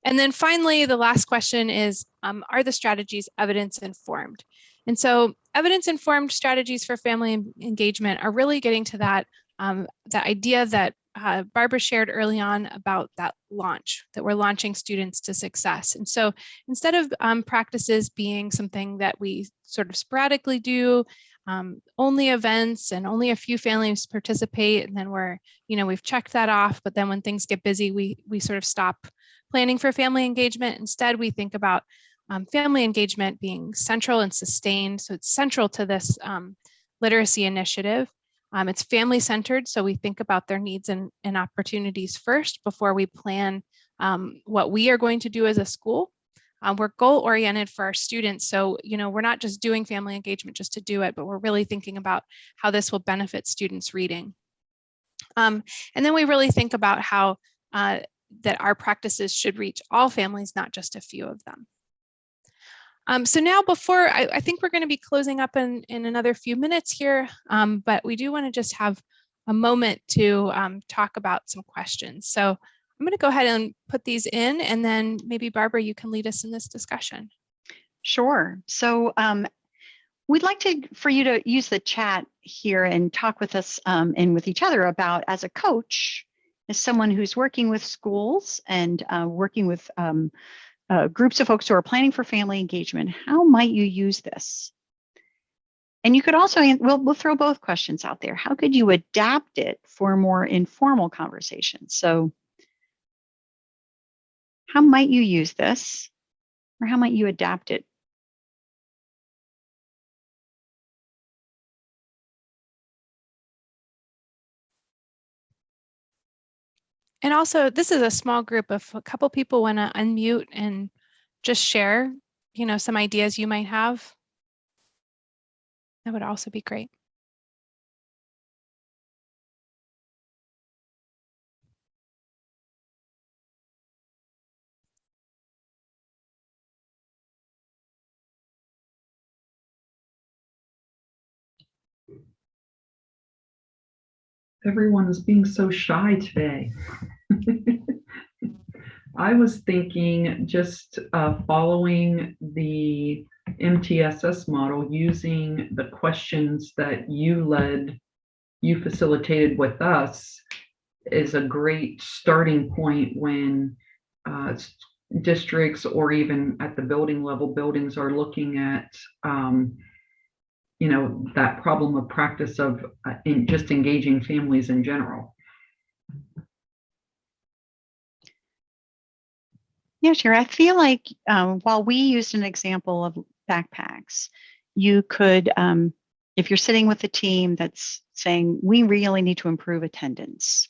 And then finally, the last question is, are the strategies evidence-informed? And so evidence-informed strategies for family engagement are really getting to that, the idea that Barbara shared early on about that launch, that we're launching students to success. And so instead of practices being something that we sort of sporadically do, only events and only a few families participate, and then we've checked that off, but then when things get busy, we sort of stop planning for family engagement. Instead, we think about family engagement being central and sustained. So it's central to this literacy initiative. It's family-centered, so we think about their needs and opportunities first before we plan what we are going to do as a school. We're goal-oriented for our students, so we're not just doing family engagement just to do it, but we're really thinking about how this will benefit students' reading. And then we really think about how that our practices should reach all families, not just a few of them. So now I think we're going to be closing up in another few minutes here, but we do want to just have a moment to talk about some questions. So I'm going to go ahead and put these in, and then maybe Barbara, you can lead us in this discussion. Sure. So we'd like for you to use the chat here and talk with us and with each other about, as a coach, as someone who's working with schools and working with groups of folks who are planning for family engagement, how might you use this? And you could also, we'll throw both questions out there. How could you adapt it for more informal conversations? So how might you use this, or how might you adapt it? And also, this is a small group. If a couple people want to unmute and just share, some ideas you might have, that would also be great. Everyone is being so shy today. I was thinking just following the MTSS model, using the questions that you facilitated with us, is a great starting point when districts, or even at the building level, buildings are looking at that problem of practice of just engaging families in general. Yeah, sure. I feel like while we used an example of backpacks, you could, if you're sitting with a team that's saying, we really need to improve attendance,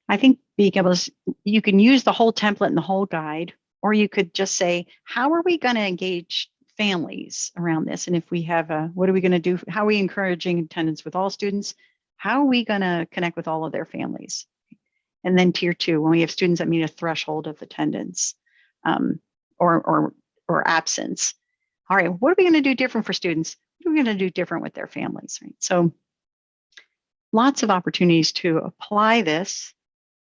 I think being able to, you can use the whole template and the whole guide, or you could just say, how are we going to engage families around this? And if we have what are we going to do? How are we encouraging attendance with all students? How are we going to connect with all of their families? And then tier 2, when we have students that meet a threshold of attendance or absence. All right, what are we going to do different for students? What are we going to do different with their families? Right? So lots of opportunities to apply this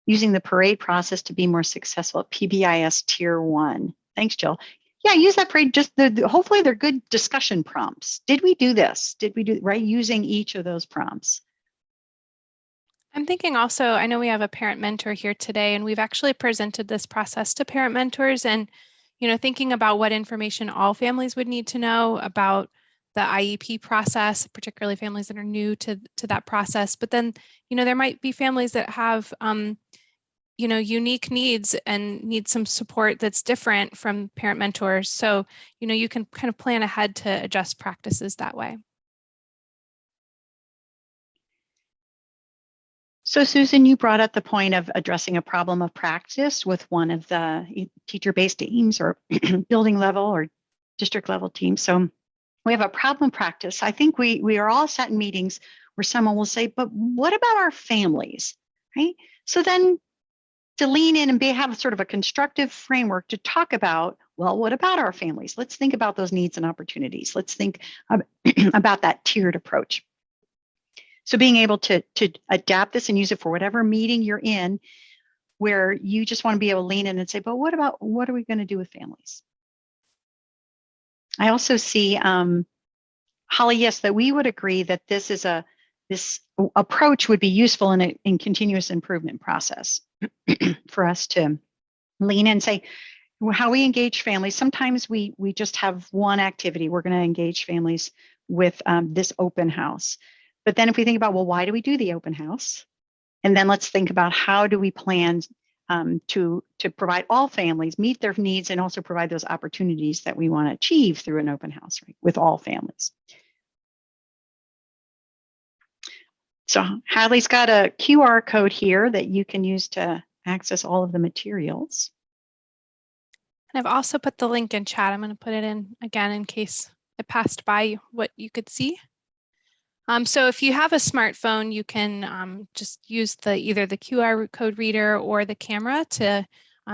using the parade process to be more successful at PBIS tier 1. Thanks, Jill. Yeah, use that parade. Just hopefully they're good discussion prompts. Did we do this? Did we do right? Using each of those prompts. I'm thinking also, I know we have a parent mentor here today, and we've actually presented this process to parent mentors, and thinking about what information all families would need to know about the IEP process, particularly families that are new to that process. But then, there might be families that have, unique needs and need some support that's different from parent mentors. So, you can kind of plan ahead to adjust practices that way. So Susan, you brought up the point of addressing a problem of practice with one of the teacher-based teams or building level or district level teams. So we have a problem practice. I think we are all sat in meetings where someone will say, but what about our families, right? So then to lean in and have sort of a constructive framework to talk about, well, what about our families? Let's think about those needs and opportunities. Let's think about that tiered approach. So being able to adapt this and use it for whatever meeting you're in, where you just want to be able to lean in and say, but what are we going to do with families? I also see, Holly, yes, that we would agree that this approach would be useful in continuous improvement process for us to lean in and say, how we engage families. Sometimes we just have one activity. We're going to engage families with this open house. But then if we think about, well, why do we do the open house? And then let's think about how do we plan to provide all families, meet their needs, and also provide those opportunities that we want to achieve through an open house, right, with all families. So Hadley's got a QR code here that you can use to access all of the materials. And I've also put the link in chat. I'm going to put it in again in case it passed by what you could see. So if you have a smartphone, you can just use either the QR code reader or the camera to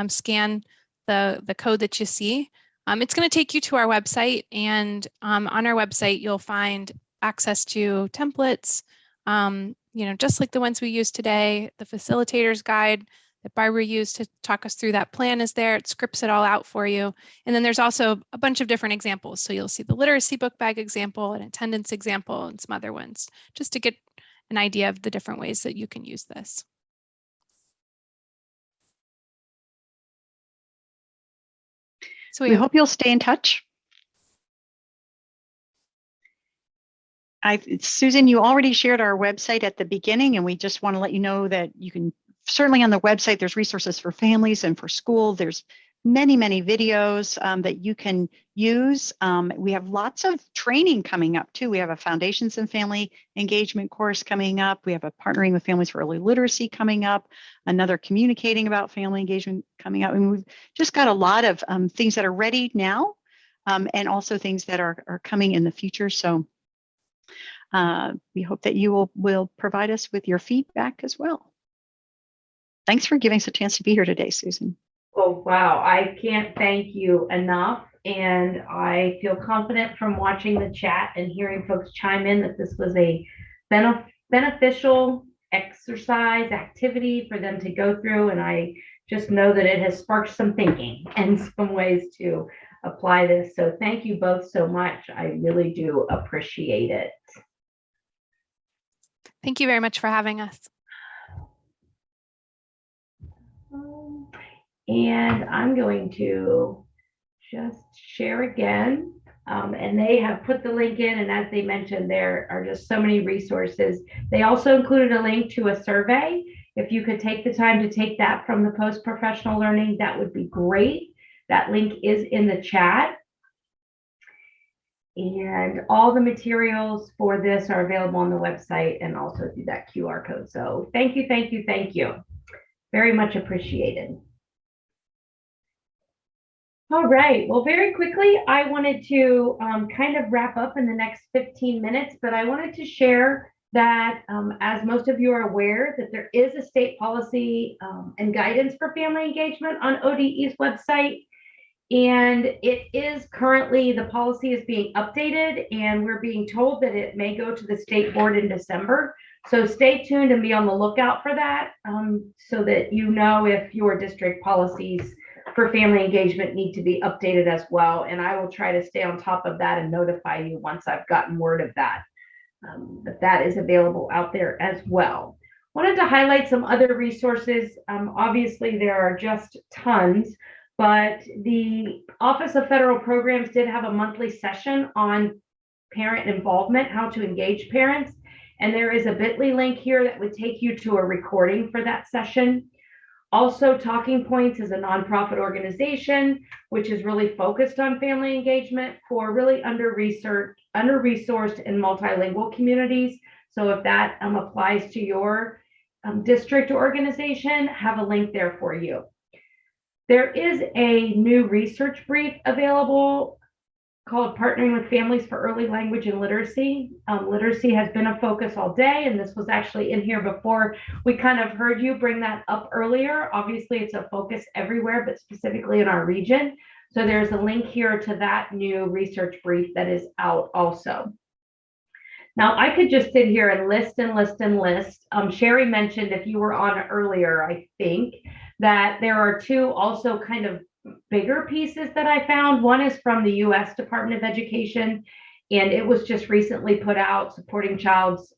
scan the code that you see. It's going to take you to our website, and on our website, you'll find access to templates, just like the ones we use today. The facilitator's guide that Barbara used to talk us through that plan is there. It scripts it all out for you. And then there's also a bunch of different examples. So you'll see the literacy book bag example, an attendance example, and some other ones, just to get an idea of the different ways that you can use this. So we hope you'll stay in touch. Susan, you already shared our website at the beginning, and we just want to let you know that you can certainly on the website, there's resources for families and for school. There's many, many videos that you can use. We have lots of training coming up too. We have a Foundations in Family Engagement course coming up. We have a Partnering with Families for Early Literacy coming up, another Communicating About Family Engagement coming up. And we've just got a lot of things that are ready now and also things that are coming in the future. So we hope that you will provide us with your feedback as well. Thanks for giving us a chance to be here today, Susan. Oh, wow. I can't thank you enough. And I feel confident from watching the chat and hearing folks chime in that this was a beneficial exercise activity for them to go through. And I just know that it has sparked some thinking and some ways to apply this. So thank you both so much. I really do appreciate it. Thank you very much for having us. And I'm going to just share again. And they have put the link in, and as they mentioned, there are just so many resources. They also included a link to a survey. If you could take the time to take that from the post-professional learning, that would be great. That link is in the chat. And all the materials for this are available on the website and also through that QR code. So thank you, thank you, thank you. Very much appreciated. All right, well, very quickly, I wanted to kind of wrap up in the next 15 minutes, but I wanted to share that as most of you are aware, that there is a state policy and guidance for family engagement on ODE's website. And it is currently, the policy is being updated, and we're being told that it may go to the state board in December. So stay tuned and be on the lookout for that so that you know if your district policies for family engagement need to be updated as well. And I will try to stay on top of that and notify you once I've gotten word of that. But that is available out there as well. Wanted to highlight some other resources. Obviously, there are just tons, but the Office of Federal Programs did have a monthly session on parent involvement, how to engage parents. And there is a bit.ly link here that would take you to a recording for that session. Also, Talking Points is a nonprofit organization which is really focused on family engagement for really under-resourced and multilingual communities. So if that applies to your district or organization, have a link there for you. There is a new research brief available called Partnering with Families for Early Language and Literacy. Literacy has been a focus all day, and this was actually in here before we kind of heard you bring that up earlier. Obviously, it's a focus everywhere, but specifically in our region. So there's a link here to that new research brief that is out also. Now, I could just sit here and list and list and list. Sherry mentioned, if you were on earlier, I think, that there are two also kind of bigger pieces that I found. One is from the U.S. Department of Education, and it was just recently put out, supporting child's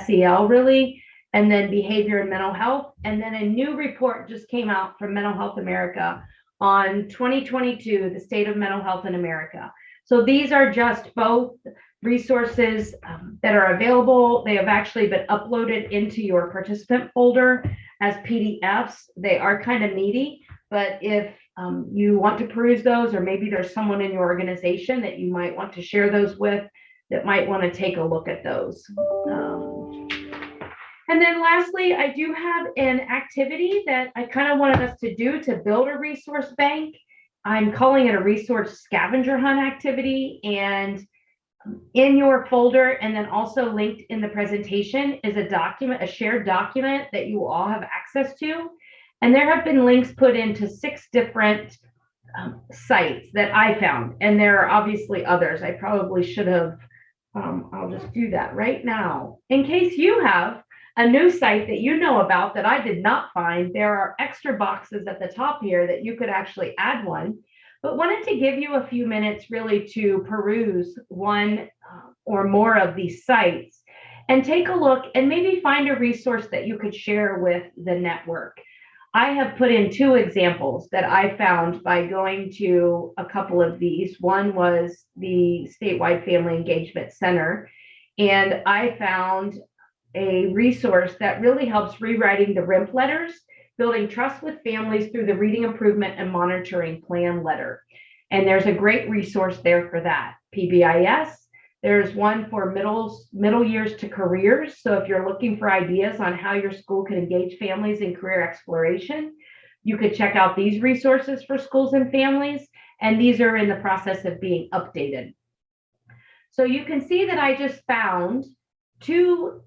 SEL, really, and then behavior and mental health. And then a new report just came out from Mental Health America on 2022, the state of mental health in America. So these are just both resources that are available. They have actually been uploaded into your participant folder as PDFs. They are kind of meaty, but if you want to peruse those, or maybe there's someone in your organization that you might want to share those with that might want to take a look at those. And then lastly, I do have an activity that I kind of wanted us to do to build a resource bank. I'm calling it a resource scavenger hunt activity, and in your folder, and then also linked in the presentation, is a document, a shared document that you all have access to. And there have been links put into 6 different sites that I found. And there are obviously others. I probably should have, I'll just do that right now. In case you have a new site that you know about that I did not find, there are extra boxes at the top here that you could actually add one. But wanted to give you a few minutes really to peruse one or more of these sites and take a look and maybe find a resource that you could share with the network. I have put in 2 examples that I found by going to a couple of these. One was the Statewide Family Engagement Center, and I found a resource that really helps rewriting the RIMP letters, building trust with families through the reading improvement and monitoring plan letter. And there's a great resource there for that. PBIS, there's one for middle years to careers. So if you're looking for ideas on how your school can engage families in career exploration, you could check out these resources for schools and families. And these are in the process of being updated. So you can see that I just found 2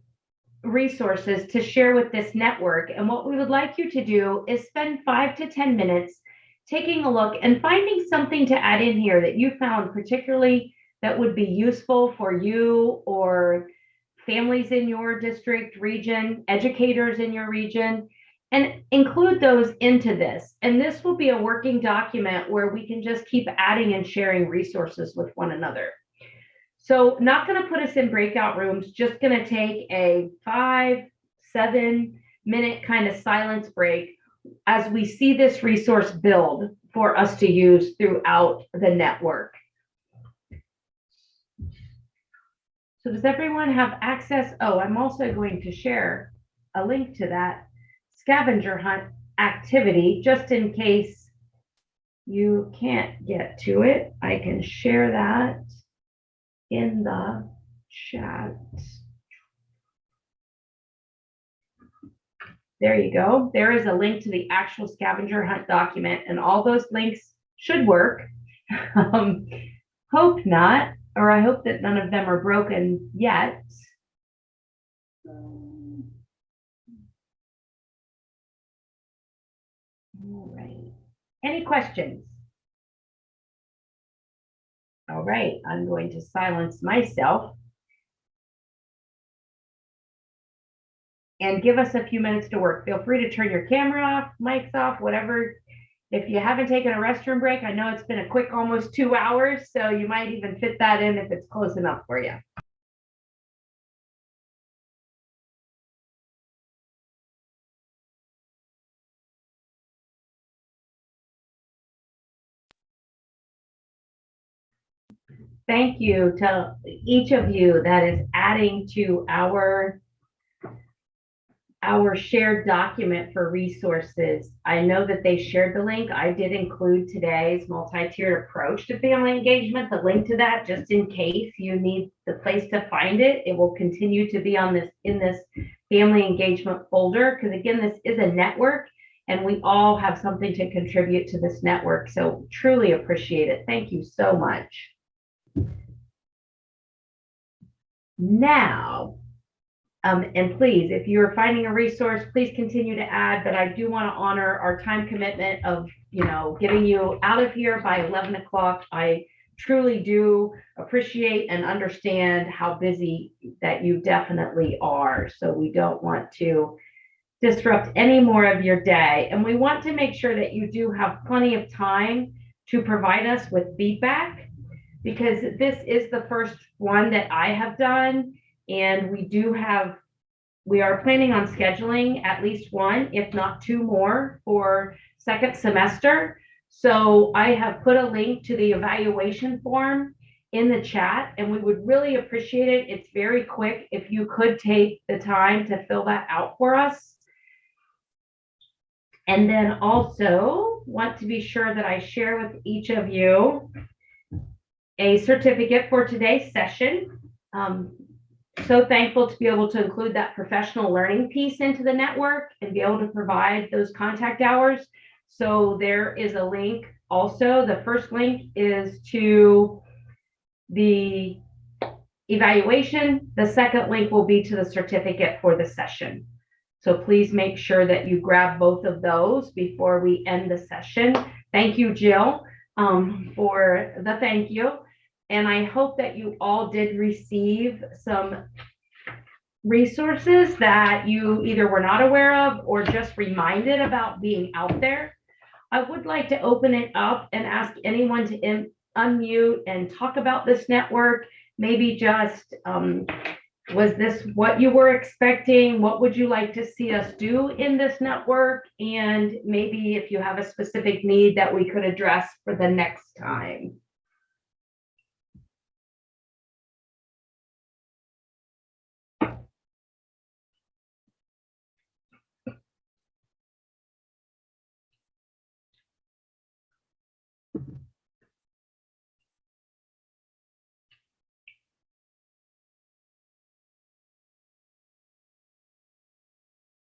resources to share with this network. And what we would like you to do is spend 5 to 10 minutes taking a look and finding something to add in here that you found particularly that would be useful for you or families in your district, region, educators in your region, and include those into this. And this will be a working document where we can just keep adding and sharing resources with one another. So not going to put us in breakout rooms, just going to take a 5-7 minute kind of silence break as we see this resource build for us to use throughout the network. So does everyone have access? Oh, I'm also going to share a link to that scavenger hunt activity, just in case you can't get to it. I can share that in the chat. There you go. There is a link to the actual scavenger hunt document, and all those links should work. Hope not, or I hope that none of them are broken yet. All right. Any questions? All right, I'm going to silence myself and give us a few minutes to work. Feel free to turn your camera off, mics off, whatever. If you haven't taken a restroom break, I know it's been a quick almost 2 hours, so you might even fit that in if it's close enough for you. thank you to each of you that is adding to our shared document for resources. I know that they shared the link. I did include today's multi-tiered approach to family engagement, the link to that, just in case you need the place to find it. It will continue to be on this in this family engagement folder, because again, this is a network and we all have something to contribute to this network. So truly appreciate it. Thank you so much. Now, and please, if you're finding a resource, please continue to add, but I do want to honor our time commitment of, getting you out of here by 11 o'clock. I truly do appreciate and understand how busy that you definitely are. So we don't want to disrupt any more of your day. And we want to make sure that you do have plenty of time to provide us with feedback, because this is the first one that I have done. And we are planning on scheduling at least one, if not two more for second semester. So I have put a link to the evaluation form in the chat, and we would really appreciate it. It's very quick. If you could take the time to fill that out for us. And then also want to be sure that I share with each of you a certificate for today's session. So thankful to be able to include that professional learning piece into the network and be able to provide those contact hours. So there is a link also. The first link is to the evaluation. The second link will be to the certificate for the session. So please make sure that you grab both of those before we end the session. Thank you, Jill, for the thank you. And I hope that you all did receive some resources that you either were not aware of or just reminded about being out there. I would like to open it up and ask anyone to unmute and talk about this network. Maybe just, was this what you were expecting? What would you like to see us do in this network? And maybe if you have a specific need that we could address for the next time.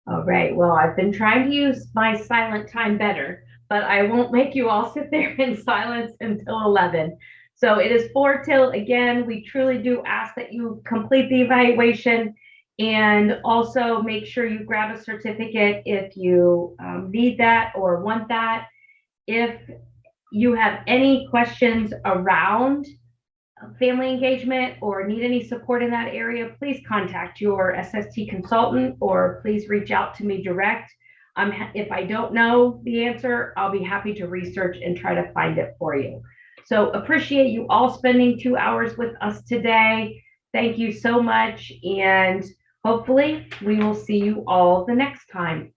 All right, well, I've been trying to use my silent time better, but I won't make you all sit there in silence until 11. So it is 4 till, again, we truly do ask that you complete the evaluation and also make sure you grab a certificate if you need that or want that. If you have any questions around family engagement or need any support in that area, please contact your SST consultant or please reach out to me direct. If I don't know the answer, I'll be happy to research and try to find it for you. So appreciate you all spending 2 hours with us today. Thank you so much. And hopefully we will see you all the next time.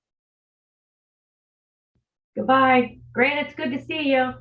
Goodbye. Grant, it's good to see you.